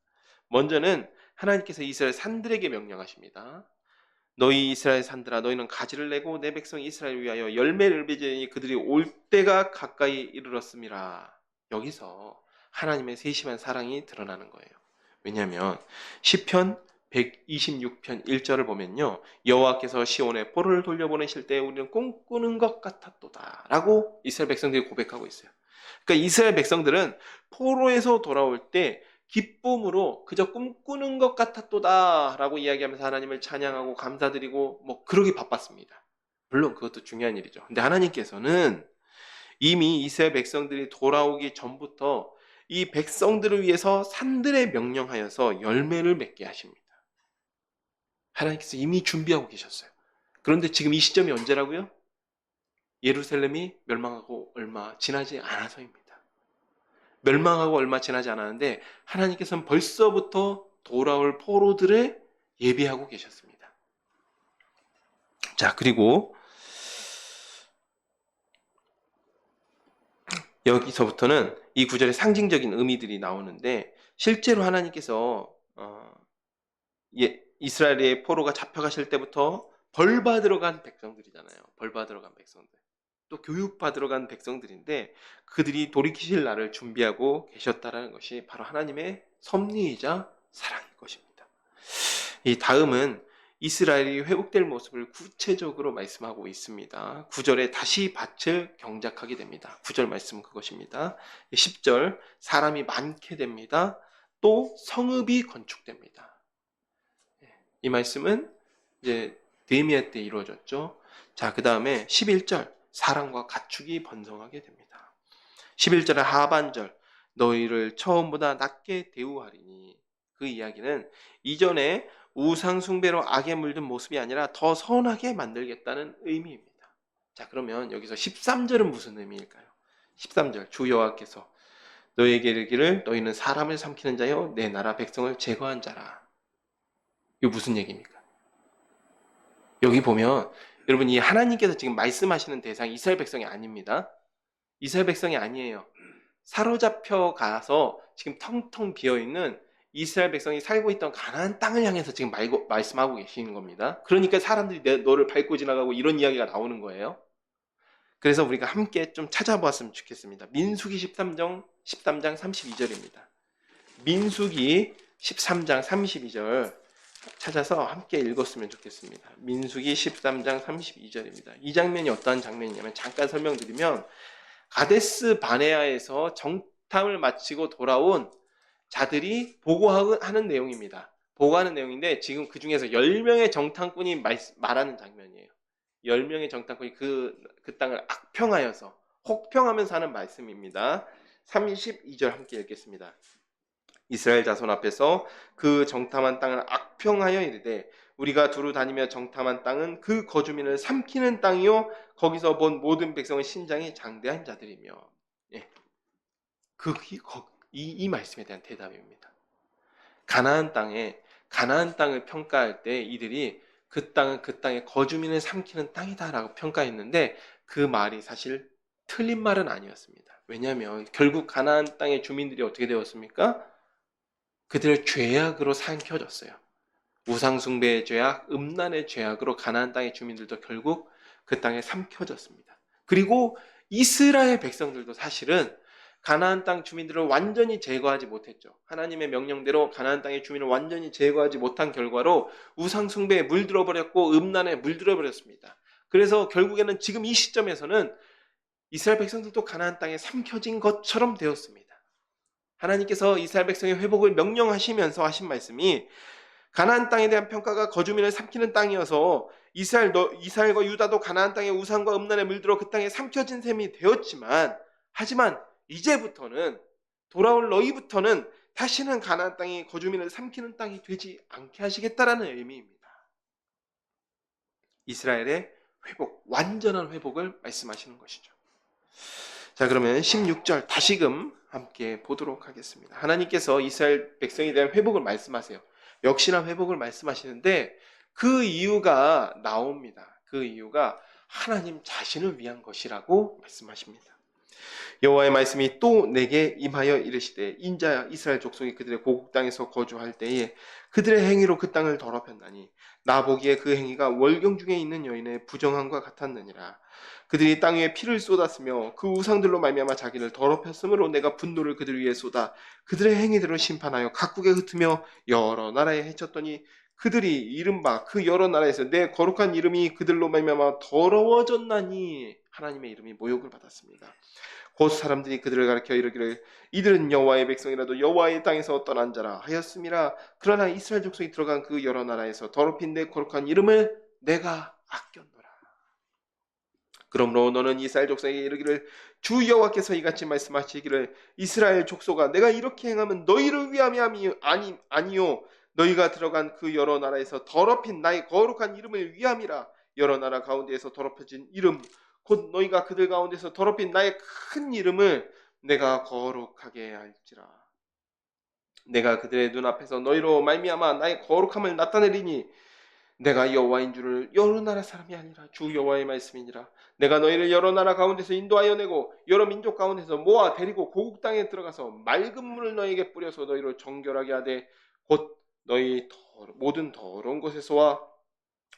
먼저는 하나님께서 이스라엘 산들에게 명령하십니다. 너희 이스라엘 산들아 너희는 가지를 내고 내 백성 이스라엘 위하여 열매를 맺으니 그들이 올 때가 가까이 이르렀음이라. 여기서 하나님의 세심한 사랑이 드러나는 거예요. 왜냐하면 시편 126편 1절을 보면요, 여호와께서 시온에 포로를 돌려보내실 때 우리는 꿈꾸는 것 같았도다 라고 이스라엘 백성들이 고백하고 있어요. 그러니까 이스라엘 백성들은 포로에서 돌아올 때 기쁨으로 그저 꿈꾸는 것 같았도다 라고 이야기하면서 하나님을 찬양하고 감사드리고 뭐 그러기 바빴습니다. 물론 그것도 중요한 일이죠. 근데 하나님께서는 이미 이스라엘 백성들이 돌아오기 전부터 이 백성들을 위해서 산들에 명령하여서 열매를 맺게 하십니다. 하나님께서 이미 준비하고 계셨어요. 그런데 지금 이 시점이 언제라고요? 예루살렘이 멸망하고 얼마 지나지 않아서입니다. 멸망하고 얼마 지나지 않았는데 하나님께서는 벌써부터 돌아올 포로들을 예비하고 계셨습니다. 자, 그리고 여기서부터는 이 구절에 상징적인 의미들이 나오는데 실제로 하나님께서 이스라엘의 포로가 잡혀가실 때부터 벌받으러 간 백성들이잖아요. 벌받으러 간 백성들. 또 교육받으러 간 백성들인데 그들이 돌이키실 날을 준비하고 계셨다는 것이 바로 하나님의 섭리이자 사랑일 것입니다. 이 다음은 이스라엘이 회복될 모습을 구체적으로 말씀하고 있습니다. 9절에 다시 밭을 경작하게 됩니다. 9절 말씀은 그것입니다. 10절 사람이 많게 됩니다. 또 성읍이 건축됩니다. 이 말씀은 이제 느헤미야 때 이루어졌죠. 자, 그 다음에 11절 사랑과 가축이 번성하게 됩니다. 11절의 하반절 너희를 처음보다 낮게 대우하리니 그 이야기는 이전에 우상 숭배로 악에 물든 모습이 아니라 더 선하게 만들겠다는 의미입니다. 자, 그러면 여기서 13절은 무슨 의미일까요? 13절 주 여호와께서 너희에게 이르기를 너희는 사람을 삼키는 자여 내 나라 백성을 제거한 자라. 이거 무슨 얘기입니까? 여기 보면 여러분 이 하나님께서 지금 말씀하시는 대상이 이스라엘 백성이 아닙니다. 이스라엘 백성이 아니에요. 사로잡혀 가서 지금 텅텅 비어있는 이스라엘 백성이 살고 있던 가나안 땅을 향해서 지금 말씀하고 계시는 겁니다. 그러니까 사람들이 너를 밟고 지나가고 이런 이야기가 나오는 거예요. 그래서 우리가 함께 좀 찾아보았으면 좋겠습니다. 민수기 13장 32절입니다. 민수기 13장 32절 찾아서 함께 읽었으면 좋겠습니다. 민수기 13장 32절입니다. 이 장면이 어떠한 장면이냐면 잠깐 설명드리면 가데스 바네아에서 정탐을 마치고 돌아온 자들이 보고하는 내용입니다. 보고하는 내용인데 지금 그 중에서 10명의 정탐꾼이 말하는 장면이에요. 10명의 정탐꾼이 그 땅을 악평하여서 혹평하면서 하는 말씀입니다. 32절 함께 읽겠습니다. 이스라엘 자손 앞에서 그 정탐한 땅을 악평하여 이르되 우리가 두루 다니며 정탐한 땅은 그 거주민을 삼키는 땅이요 거기서 본 모든 백성은 신장이 장대한 자들이며 예. 이 말씀에 대한 대답입니다. 가나안 땅을 평가할 때 이들이 그 땅은 그 땅의 거주민을 삼키는 땅이다라고 평가했는데 그 말이 사실 틀린 말은 아니었습니다. 왜냐하면 결국 가나안 땅의 주민들이 어떻게 되었습니까? 그들의 죄악으로 삼켜졌어요. 우상숭배의 죄악, 음란의 죄악으로 가나안 땅의 주민들도 결국 그 땅에 삼켜졌습니다. 그리고 이스라엘 백성들도 사실은 가나안 땅 주민들을 완전히 제거하지 못했죠. 하나님의 명령대로 가나안 땅의 주민을 완전히 제거하지 못한 결과로 우상숭배에 물들어 버렸고 음란에 물들어 버렸습니다. 그래서 결국에는 지금 이 시점에서는 이스라엘 백성들도 가나안 땅에 삼켜진 것처럼 되었습니다. 하나님께서 이스라엘 백성의 회복을 명령하시면서 하신 말씀이 가나안 땅에 대한 평가가 거주민을 삼키는 땅이어서 이스라엘과 유다도 가나안 땅의 우상과 음란에 물들어 그 땅에 삼켜진 셈이 되었지만 하지만 이제부터는 돌아올 너희부터는 다시는 가나안 땅이 거주민을 삼키는 땅이 되지 않게 하시겠다라는 의미입니다. 이스라엘의 회복, 완전한 회복을 말씀하시는 것이죠. 자, 그러면 16절 다시금 함께 보도록 하겠습니다. 하나님께서 이스라엘 백성에 대한 회복을 말씀하세요. 역시나 회복을 말씀하시는데 그 이유가 나옵니다. 그 이유가 하나님 자신을 위한 것이라고 말씀하십니다. 여호와의 말씀이 또 내게 임하여 이르시되 인자야 이스라엘 족속이 그들의 고국 땅에서 거주할 때에 그들의 행위로 그 땅을 더럽혔나니 나 보기에 그 행위가 월경 중에 있는 여인의 부정함과 같았느니라. 그들이 땅 위에 피를 쏟았으며 그 우상들로 말미암아 자기를 더럽혔으므로 내가 분노를 그들 위에 쏟아 그들의 행위대로 심판하여 각국에 흩으며 여러 나라에 해쳤더니 그들이 이른바 그 여러 나라에서 내 거룩한 이름이 그들로 말미암아 더러워졌나니 하나님의 이름이 모욕을 받았습니다. 곧 사람들이 그들을 가리켜 이르기를 이들은 여호와의 백성이라도 여호와의 땅에서 떠난 자라 하였음이라. 그러나 이스라엘 족속이 들어간 그 여러 나라에서 더럽힌 내 거룩한 이름을 내가 아꼈노라. 그러므로 너는 이스라엘 족속에게 이르기를 주 여호와께서 이같이 말씀하시기를 이스라엘 족속아 내가 이렇게 행하면 너희를 위함이 아니요 너희가 들어간 그 여러 나라에서 더럽힌 나의 거룩한 이름을 위함이라. 여러 나라 가운데에서 더럽혀진 이름 곧 너희가 그들 가운데서 더럽힌 나의 큰 이름을 내가 거룩하게 할지라. 내가 그들의 눈앞에서 너희로 말미암아 나의 거룩함을 나타내리니 내가 여호와인 줄을 여러 나라 사람이 아니라 주 여호와의 말씀이니라. 내가 너희를 여러 나라 가운데서 인도하여 내고 여러 민족 가운데서 모아 데리고 고국 땅에 들어가서 맑은 물을 너희에게 뿌려서 너희를 정결하게 하되 곧 너희 모든 더러운 곳에서와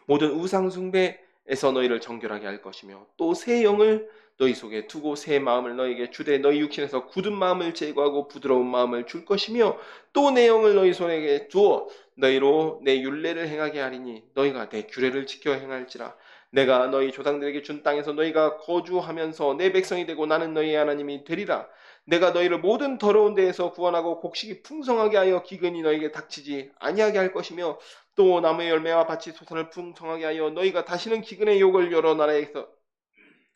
모든 우상 숭배에서 너희를 정결하게 할 것이며 또 새 영을 너희 속에 두고 새 마음을 너희에게 주되 너희 육신에서 굳은 마음을 제거하고 부드러운 마음을 줄 것이며 또 내 영을 너희 손에게 주어 너희로 내 율례를 행하게 하리니 너희가 내 규례를 지켜 행할지라. 내가 너희 조상들에게 준 땅에서 너희가 거주하면서 내 백성이 되고 나는 너희의 하나님이 되리라. 내가 너희를 모든 더러운 데에서 구원하고 곡식이 풍성하게 하여 기근이 너희에게 닥치지 아니하게 할 것이며 또 나무의 열매와 밭이 소산을 풍성하게 하여 너희가 다시는 기근의 욕을 여러 나라에서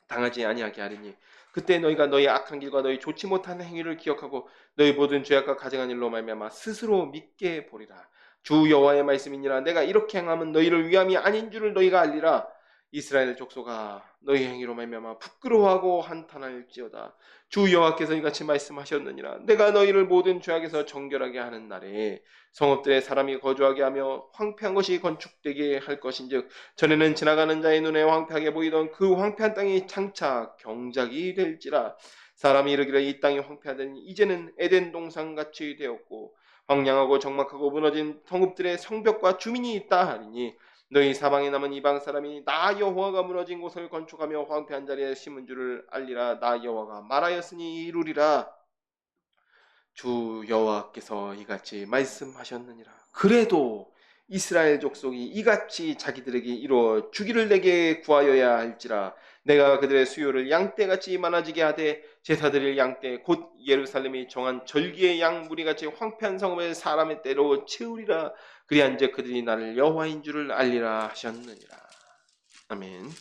당하지 아니하게 하리니 그때 너희가 너희 악한 길과 너희 좋지 못한 행위를 기억하고 너희 모든 죄악과 가증한 일로 말미암아 스스로 믿게 보리라. 주 여호와의 말씀이니라. 내가 이렇게 행하면 너희를 위함이 아닌 줄을 너희가 알리라. 이스라엘 족속아 너희 행위로 말미암아 부끄러워하고 한탄할지어다. 주 여호와께서 이같이 말씀하셨느니라. 내가 너희를 모든 죄악에서 정결하게 하는 날에 성읍들에 사람이 거주하게 하며 황폐한 것이 건축되게 할 것인즉 전에는 지나가는 자의 눈에 황폐하게 보이던 그 황폐한 땅이 장차 경작이 될지라. 사람이 이르기를 이 땅이 황폐하더니 이제는 에덴 동산같이 되었고 황량하고 적막하고 무너진 성읍들의 성벽과 주민이 있다 하리니 너희 사방에 남은 이방 사람이 나 여호와가 무너진 곳을 건축하며 황폐한 자리에 심은 줄을 알리라. 나 여호와가 말하였으니 이루리라. 주 여호와께서 이같이 말씀하셨느니라. 그래도 이스라엘 족속이 이같이 자기들에게 이루어 주기를 내게 구하여야 할지라. 내가 그들의 수요를 양떼같이 많아지게 하되 제사드릴 양떼 곧 예루살렘이 정한 절기의 양 무리같이 황폐한 성읍을 사람의 때로 채우리라. 그리한즉 그들이 나를 여호와인 줄을 알리라 하셨느니라. 아멘.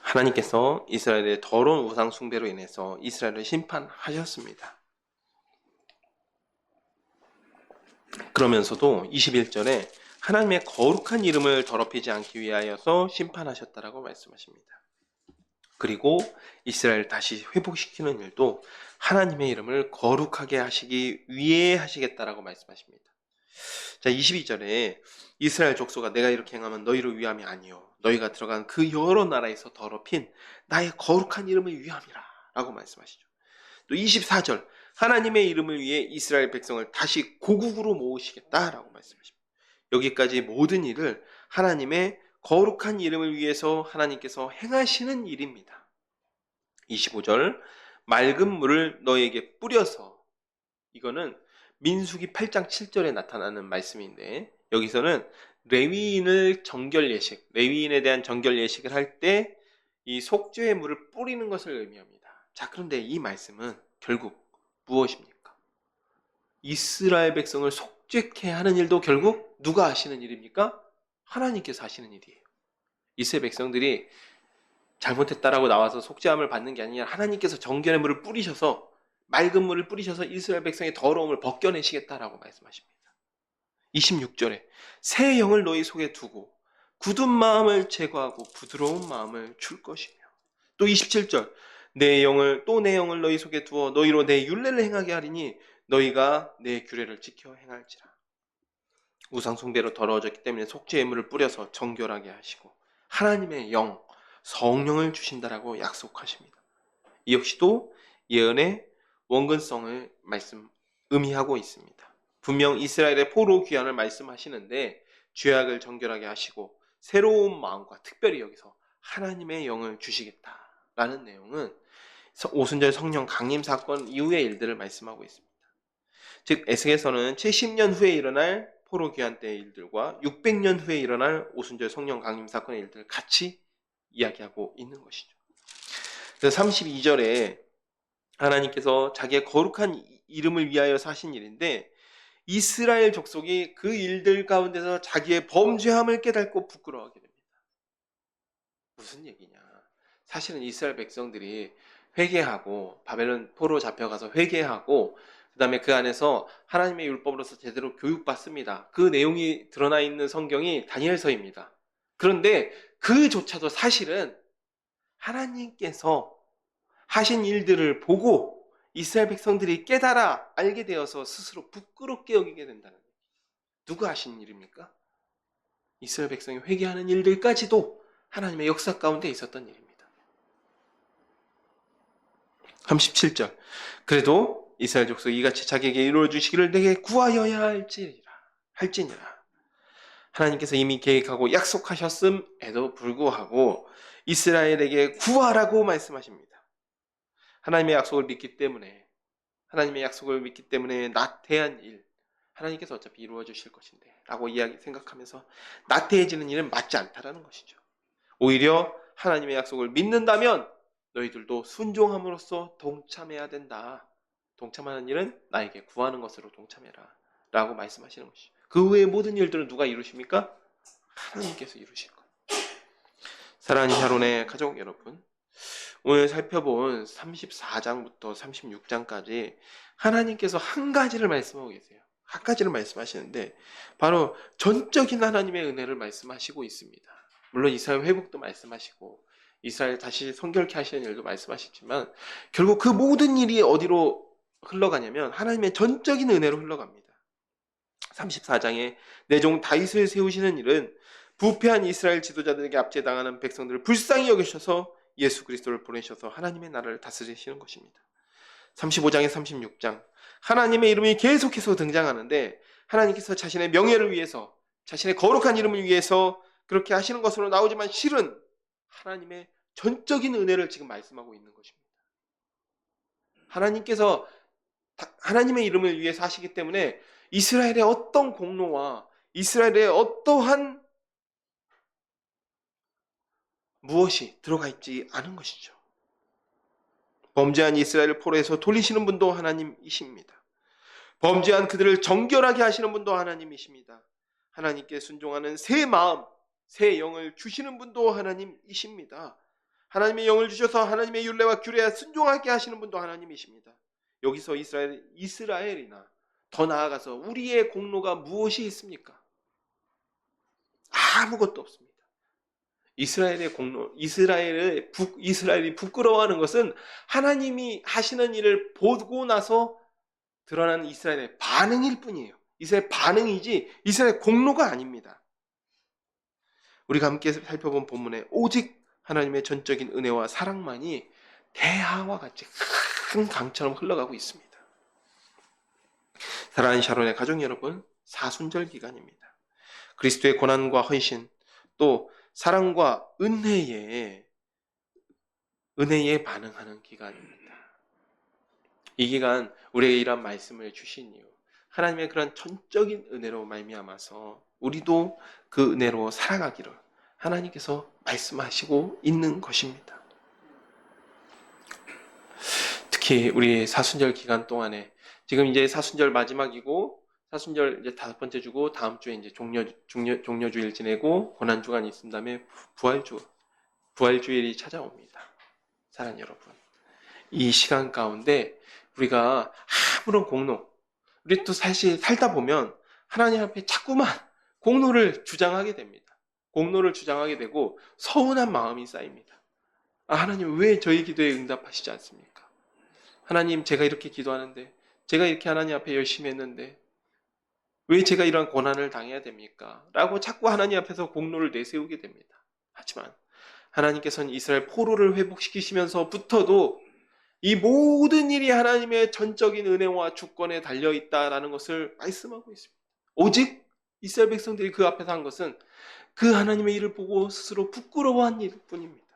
하나님께서 이스라엘의 더러운 우상 숭배로 인해서 이스라엘을 심판하셨습니다. 그러면서도 21절에 하나님의 거룩한 이름을 더럽히지 않기 위하여서 심판하셨다라고 말씀하십니다. 그리고 이스라엘을 다시 회복시키는 일도 하나님의 이름을 거룩하게 하시기 위해 하시겠다라고 말씀하십니다. 자, 22절에 이스라엘 족속아 내가 이렇게 행하면 너희를 위함이 아니요 너희가 들어간 그 여러 나라에서 더럽힌 나의 거룩한 이름을 위함이라 라고 말씀하시죠. 또 24절 하나님의 이름을 위해 이스라엘 백성을 다시 고국으로 모으시겠다라고 말씀하십니다. 여기까지 모든 일을 하나님의 거룩한 이름을 위해서 하나님께서 행하시는 일입니다. 25절 맑은 물을 너에게 뿌려서, 이거는 민수기 8장 7절에 나타나는 말씀인데 여기서는 레위인을 정결 예식, 레위인에 대한 정결 예식을 할 때 이 속죄의 물을 뿌리는 것을 의미합니다. 자, 그런데 이 말씀은 결국 무엇입니까? 이스라엘 백성을 속죄케 하는 일도 결국 누가 하시는 일입니까? 하나님께서 하시는 일이에요. 이스라엘 백성들이 잘못했다라고 나와서 속죄함을 받는 게 아니라 하나님께서 정결의 물을 뿌리셔서, 맑은 물을 뿌리셔서 이스라엘 백성의 더러움을 벗겨내시겠다라고 말씀하십니다. 26절에 새 영을 너희 속에 두고 굳은 마음을 제거하고 부드러운 마음을 줄 것이며, 또 27절 내 영을 너희 속에 두어 너희로 내 율례를 행하게 하리니 너희가 내 규례를 지켜 행할지라. 우상 숭배로 더러워졌기 때문에 속죄의 물을 뿌려서 정결하게 하시고 하나님의 영, 성령을 주신다라고 약속하십니다. 이 역시도 예언의 원근성을 의미하고 있습니다. 분명 이스라엘의 포로 귀환을 말씀하시는데 죄악을 정결하게 하시고 새로운 마음과 특별히 여기서 하나님의 영을 주시겠다라는 내용은 오순절 성령 강림 사건 이후의 일들을 말씀하고 있습니다. 즉 에스겔서는 70년 후에 일어날 포로 귀환 때의 일들과 600년 후에 일어날 오순절 성령 강림 사건의 일들을 같이 이야기하고 있는 것이죠. 그래서 32절에 하나님께서 자기의 거룩한 이름을 위하여 하신 일인데 이스라엘 족속이 그 일들 가운데서 자기의 범죄함을 깨닫고 부끄러워하게 됩니다. 무슨 얘기냐? 사실은 이스라엘 백성들이 회개하고 바벨론 포로 잡혀가서 회개하고 그 다음에 그 안에서 하나님의 율법으로서 제대로 교육받습니다. 그 내용이 드러나 있는 성경이 다니엘서입니다. 그런데 그조차도 사실은 하나님께서 하신 일들을 보고 이스라엘 백성들이 깨달아 알게 되어서 스스로 부끄럽게 여기게 된다는 거예요. 누가 하신 일입니까? 이스라엘 백성이 회개하는 일들까지도 하나님의 역사 가운데 있었던 일입니다. 37절 그래도 이스라엘 족속이 이같이 자기에게 이루어 주시기를 내게 구하여야 할지니라. 하나님께서 이미 계획하고 약속하셨음에도 불구하고 이스라엘에게 구하라고 말씀하십니다. 하나님의 약속을 믿기 때문에 나태한 일, 하나님께서 어차피 이루어 주실 것인데 라고 생각하면서 나태해지는 일은 맞지 않다라는 것이죠. 오히려 하나님의 약속을 믿는다면 너희들도 순종함으로써 동참해야 된다. 동참하는 일은 나에게 구하는 것으로 동참해라 라고 말씀하시는 것이죠. 그 외의 모든 일들은 누가 이루십니까? 하나님께서 이루실 거예요. 사랑하는 샤론의 가족 여러분, 오늘 살펴본 34장부터 36장까지 하나님께서 한 가지를 말씀하고 계세요. 한 가지를 말씀하시는데 바로 전적인 하나님의 은혜를 말씀하시고 있습니다. 물론 이스라엘 회복도 말씀하시고 이스라엘 다시 성결케 하시는 일도 말씀하시지만 결국 그 모든 일이 어디로 흘러가냐면 하나님의 전적인 은혜로 흘러갑니다. 34장에 내 종 다윗을 세우시는 일은 부패한 이스라엘 지도자들에게 압제당하는 백성들을 불쌍히 여기셔서 예수 그리스도를 보내셔서 하나님의 나라를 다스리시는 것입니다. 35장에 36장 하나님의 이름이 계속해서 등장하는데 하나님께서 자신의 명예를 위해서 자신의 거룩한 이름을 위해서 그렇게 하시는 것으로 나오지만 실은 하나님의 전적인 은혜를 지금 말씀하고 있는 것입니다. 하나님께서 하나님의 이름을 위해서 하시기 때문에 이스라엘의 어떤 공로와 이스라엘의 어떠한 무엇이 들어가 있지 않은 것이죠. 범죄한 이스라엘을 포로에서 돌리시는 분도 하나님이십니다. 범죄한 그들을 정결하게 하시는 분도 하나님이십니다. 하나님께 순종하는 새 마음, 새 영을 주시는 분도 하나님이십니다. 하나님의 영을 주셔서 하나님의 율례와 규례에 순종하게 하시는 분도 하나님이십니다. 여기서 이스라엘이나 더 나아가서 우리의 공로가 무엇이 있습니까? 아무것도 없습니다. 이스라엘의 공로, 이스라엘이 부끄러워하는 것은 하나님이 하시는 일을 보고 나서 드러나는 이스라엘의 반응일 뿐이에요. 이스라엘 반응이지 이스라엘 공로가 아닙니다. 우리가 함께 살펴본 본문에 오직 하나님의 전적인 은혜와 사랑만이 대하와 같이 큰 강처럼 흘러가고 있습니다. 사랑하는 샤론의 가족 여러분, 사순절 기간입니다. 그리스도의 고난과 헌신, 또 사랑과 은혜에 반응하는 기간입니다. 이 기간 우리에게 이런 말씀을 주신 이유, 하나님의 그런 전적인 은혜로 말미암아서 우리도 그 은혜로 살아가기를 하나님께서 말씀하시고 있는 것입니다. 특히 우리 사순절 기간 동안에 지금 이제 사순절 마지막이고 사순절 이제 5번째 주고 다음 주에 이제 종려주일 지내고 고난 주간이 있은 다음에 부활주일이 찾아옵니다. 사랑하는 여러분, 이 시간 가운데 우리가 아무런 공로, 우리 또 사실 살다 보면 하나님 앞에 자꾸만 공로를 주장하게 됩니다. 공로를 주장하게 되고 서운한 마음이 쌓입니다. 하나님 왜 저희 기도에 응답하시지 않습니까? 하나님 제가 이렇게 기도하는데, 제가 이렇게 하나님 앞에 열심히 했는데 왜 제가 이런 고난을 당해야 됩니까? 라고 자꾸 하나님 앞에서 공로를 내세우게 됩니다. 하지만 하나님께서는 이스라엘 포로를 회복시키시면서부터도 이 모든 일이 하나님의 전적인 은혜와 주권에 달려있다라는 것을 말씀하고 있습니다. 오직 이스라엘 백성들이 그 앞에서 한 것은 그 하나님의 일을 보고 스스로 부끄러워한 일뿐입니다.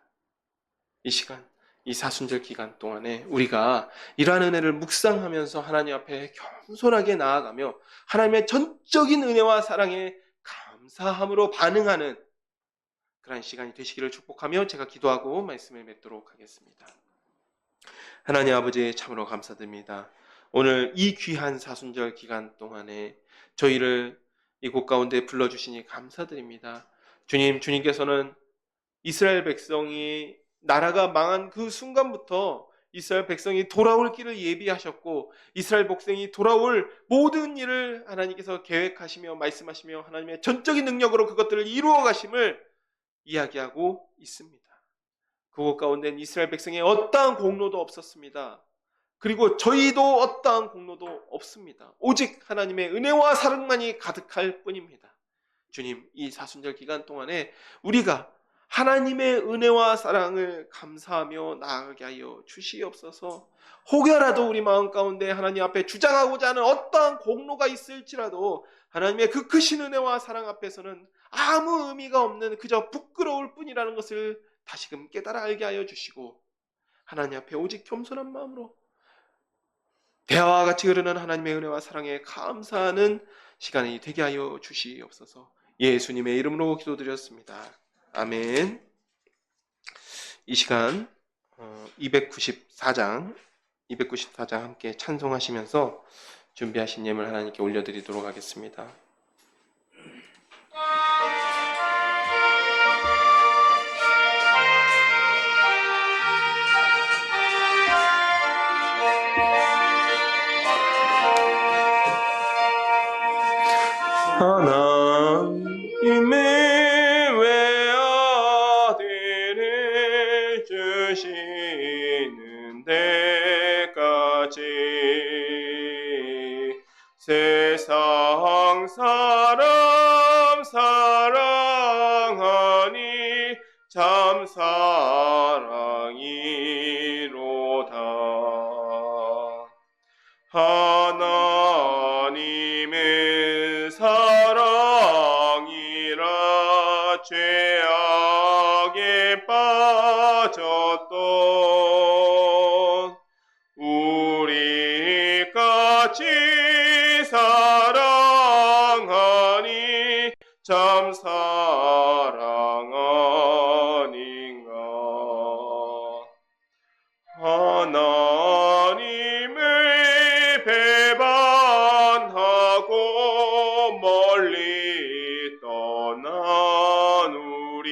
이 시간, 이 사순절 기간 동안에 우리가 이러한 은혜를 묵상하면서 하나님 앞에 겸손하게 나아가며 하나님의 전적인 은혜와 사랑에 감사함으로 반응하는 그런 시간이 되시기를 축복하며 제가 기도하고 말씀을 맺도록 하겠습니다. 하나님 아버지 참으로 감사드립니다. 오늘 이 귀한 사순절 기간 동안에 저희를 이곳 가운데 불러주시니 감사드립니다. 주님께서는 이스라엘 백성이 나라가 망한 그 순간부터 이스라엘 백성이 돌아올 길을 예비하셨고 이스라엘 백성이 돌아올 모든 일을 하나님께서 계획하시며 말씀하시며 하나님의 전적인 능력으로 그것들을 이루어 가심을 이야기하고 있습니다. 그곳 가운데는 이스라엘 백성의 어떠한 공로도 없었습니다. 그리고 저희도 어떠한 공로도 없습니다. 오직 하나님의 은혜와 사랑만이 가득할 뿐입니다. 주님, 이 사순절 기간 동안에 우리가 하나님의 은혜와 사랑을 감사하며 나아가게 하여 주시옵소서. 혹여라도 우리 마음 가운데 하나님 앞에 주장하고자 하는 어떠한 공로가 있을지라도 하나님의 그 크신 은혜와 사랑 앞에서는 아무 의미가 없는 그저 부끄러울 뿐이라는 것을 다시금 깨달아 알게 하여 주시고 하나님 앞에 오직 겸손한 마음으로 대화와 같이 흐르는 하나님의 은혜와 사랑에 감사하는 시간이 되게 하여 주시옵소서. 예수님의 이름으로 기도드렸습니다. 아멘. 이 시간 294장 함께 찬송하시면서 준비하신 예물 하나님께 올려드리도록 하겠습니다. 하나님의 외아들을 주시는 데까지 세상 사람 사랑하니 참 사랑이로다. 하나님은 사랑이라 죄악에 빠졌던 우리같이 사랑하니 참 사랑 아닌가. 하나님을 배반하고 멀리 떠난 우리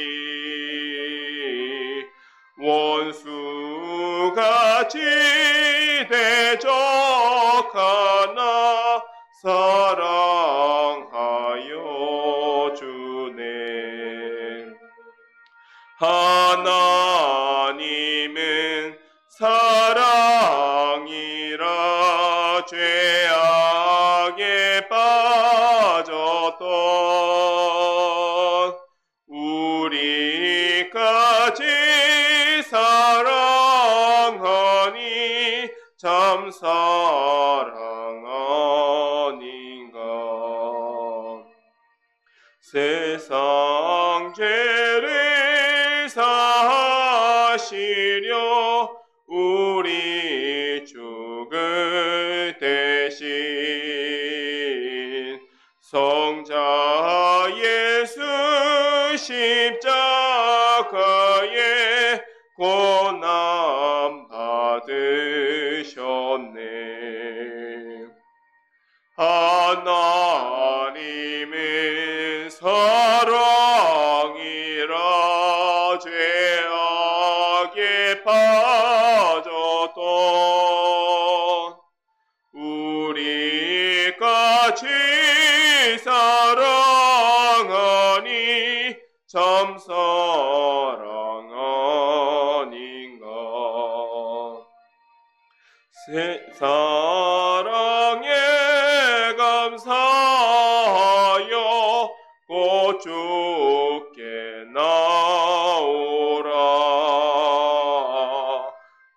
원수같이 대적하나 사랑하여 주네. 하나님은 사랑이라 죄악에 빠졌던 우리까지 사랑하니 참 사랑 아닌가. 세상 죄를 사하시려 우리 죽을 대신 성자 예수 십자가에 고난 받으셨네. 하나님은 사랑이라 죄악에 빠졌던 우리같이 사랑하니 참 사랑 아닌가. 사랑에 감사하여 곧 주께 나오라.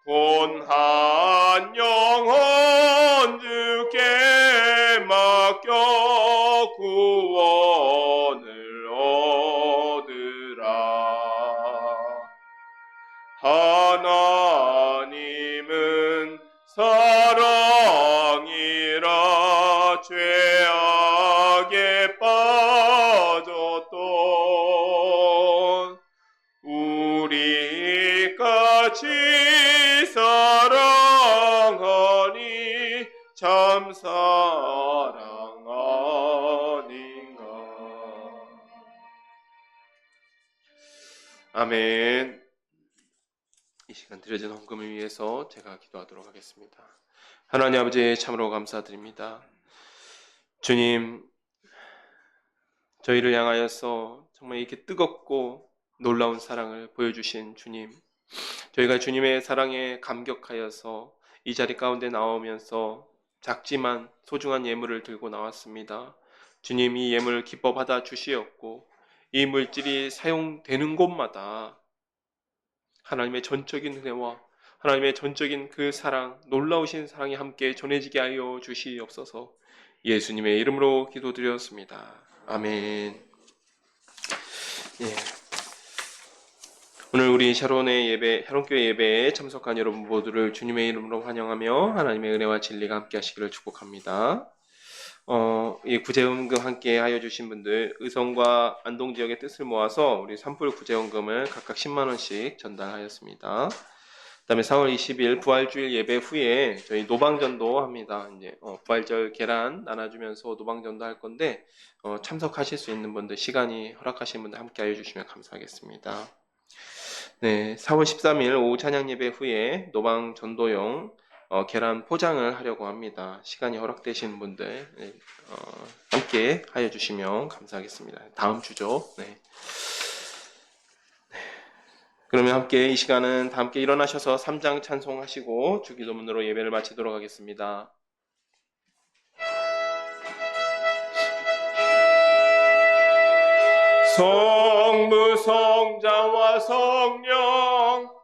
곤한 영혼 주께 맡겨 구원을 얻으라. 하나님은 사랑이라 죄악에 빠졌던 우리같이 사랑하니 참 사랑 아닌가. 아멘. 이 시간 드려진 헌금을 위해서 제가 기도하도록 하겠습니다. 하나님 아버지, 참으로 감사드립니다. 주님, 저희를 향하여서 정말 이렇게 뜨겁고 놀라운 사랑을 보여주신 주님, 저희가 주님의 사랑에 감격하여서 이 자리 가운데 나오면서 작지만 소중한 예물을 들고 나왔습니다. 주님, 이 예물을 기뻐 받아 주시었고 이 물질이 사용되는 곳마다 하나님의 전적인 은혜와 하나님의 전적인 그 사랑, 놀라우신 사랑이 함께 전해지게 하여 주시옵소서. 예수님의 이름으로 기도드렸습니다. 아멘. 예. 오늘 우리 샤론교회 예배에 참석한 여러분 모두를 주님의 이름으로 환영하며 하나님의 은혜와 진리가 함께 하시기를 축복합니다. 이 구제헌금 함께 하여 주신 분들, 의성과 안동 지역의 뜻을 모아서 우리 산불 구제헌금을 각각 10만 원씩 전달하였습니다. 그다음에 4월 20일 부활주일 예배 후에 저희 노방전도 합니다. 이제 부활절 계란 나눠주면서 노방전도 할 건데 참석하실 수 있는 분들, 시간이 허락하시는 분들 함께 하여 주시면 감사하겠습니다. 네, 4월 13일 오후 찬양 예배 후에 노방 전도용 계란 포장을 하려고 합니다. 시간이 허락되시는 분들 함께 하여 주시면 감사하겠습니다. 다음 주죠. 네. 그러면 함께 이 시간은 다 함께 일어나셔서 3장 찬송하시고 주기도문으로 예배를 마치도록 하겠습니다. 성부 성자와 성령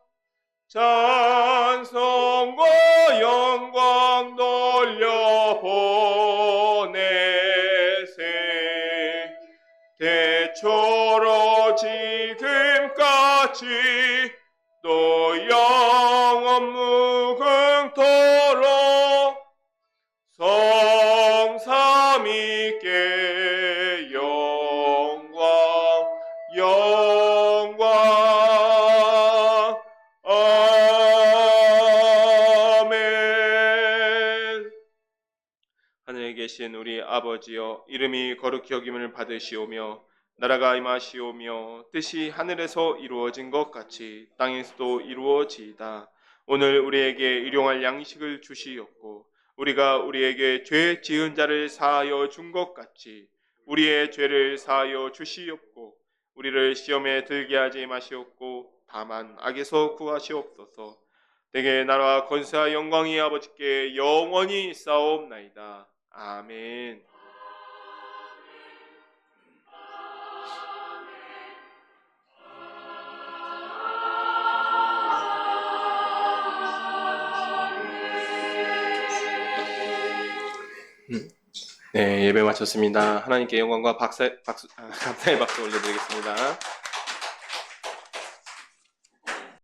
찬송과 영광 돌려보내세 대초로 지금까지 또 영원 무궁토록 성삼위께 영광 아멘. 하늘에 계신 우리 아버지여, 이름이 거룩히 여김을 받으시오며 나라가 임하시오며 뜻이 하늘에서 이루어진 것 같이 땅에서도 이루어지이다. 오늘 우리에게 일용할 양식을 주시옵고 우리가 우리에게 죄 지은 자를 사하여 준 것 같이 우리의 죄를 사하여 주시옵고 우리를 시험에 들게 하지 마시옵고 다만 악에서 구하시옵소서. 내게 나라와 권세와 영광이 아버지께 영원히 있사옵나이다. 아멘. 네, 예배 마쳤습니다. 하나님께 영광과 감사의 박수 올려드리겠습니다.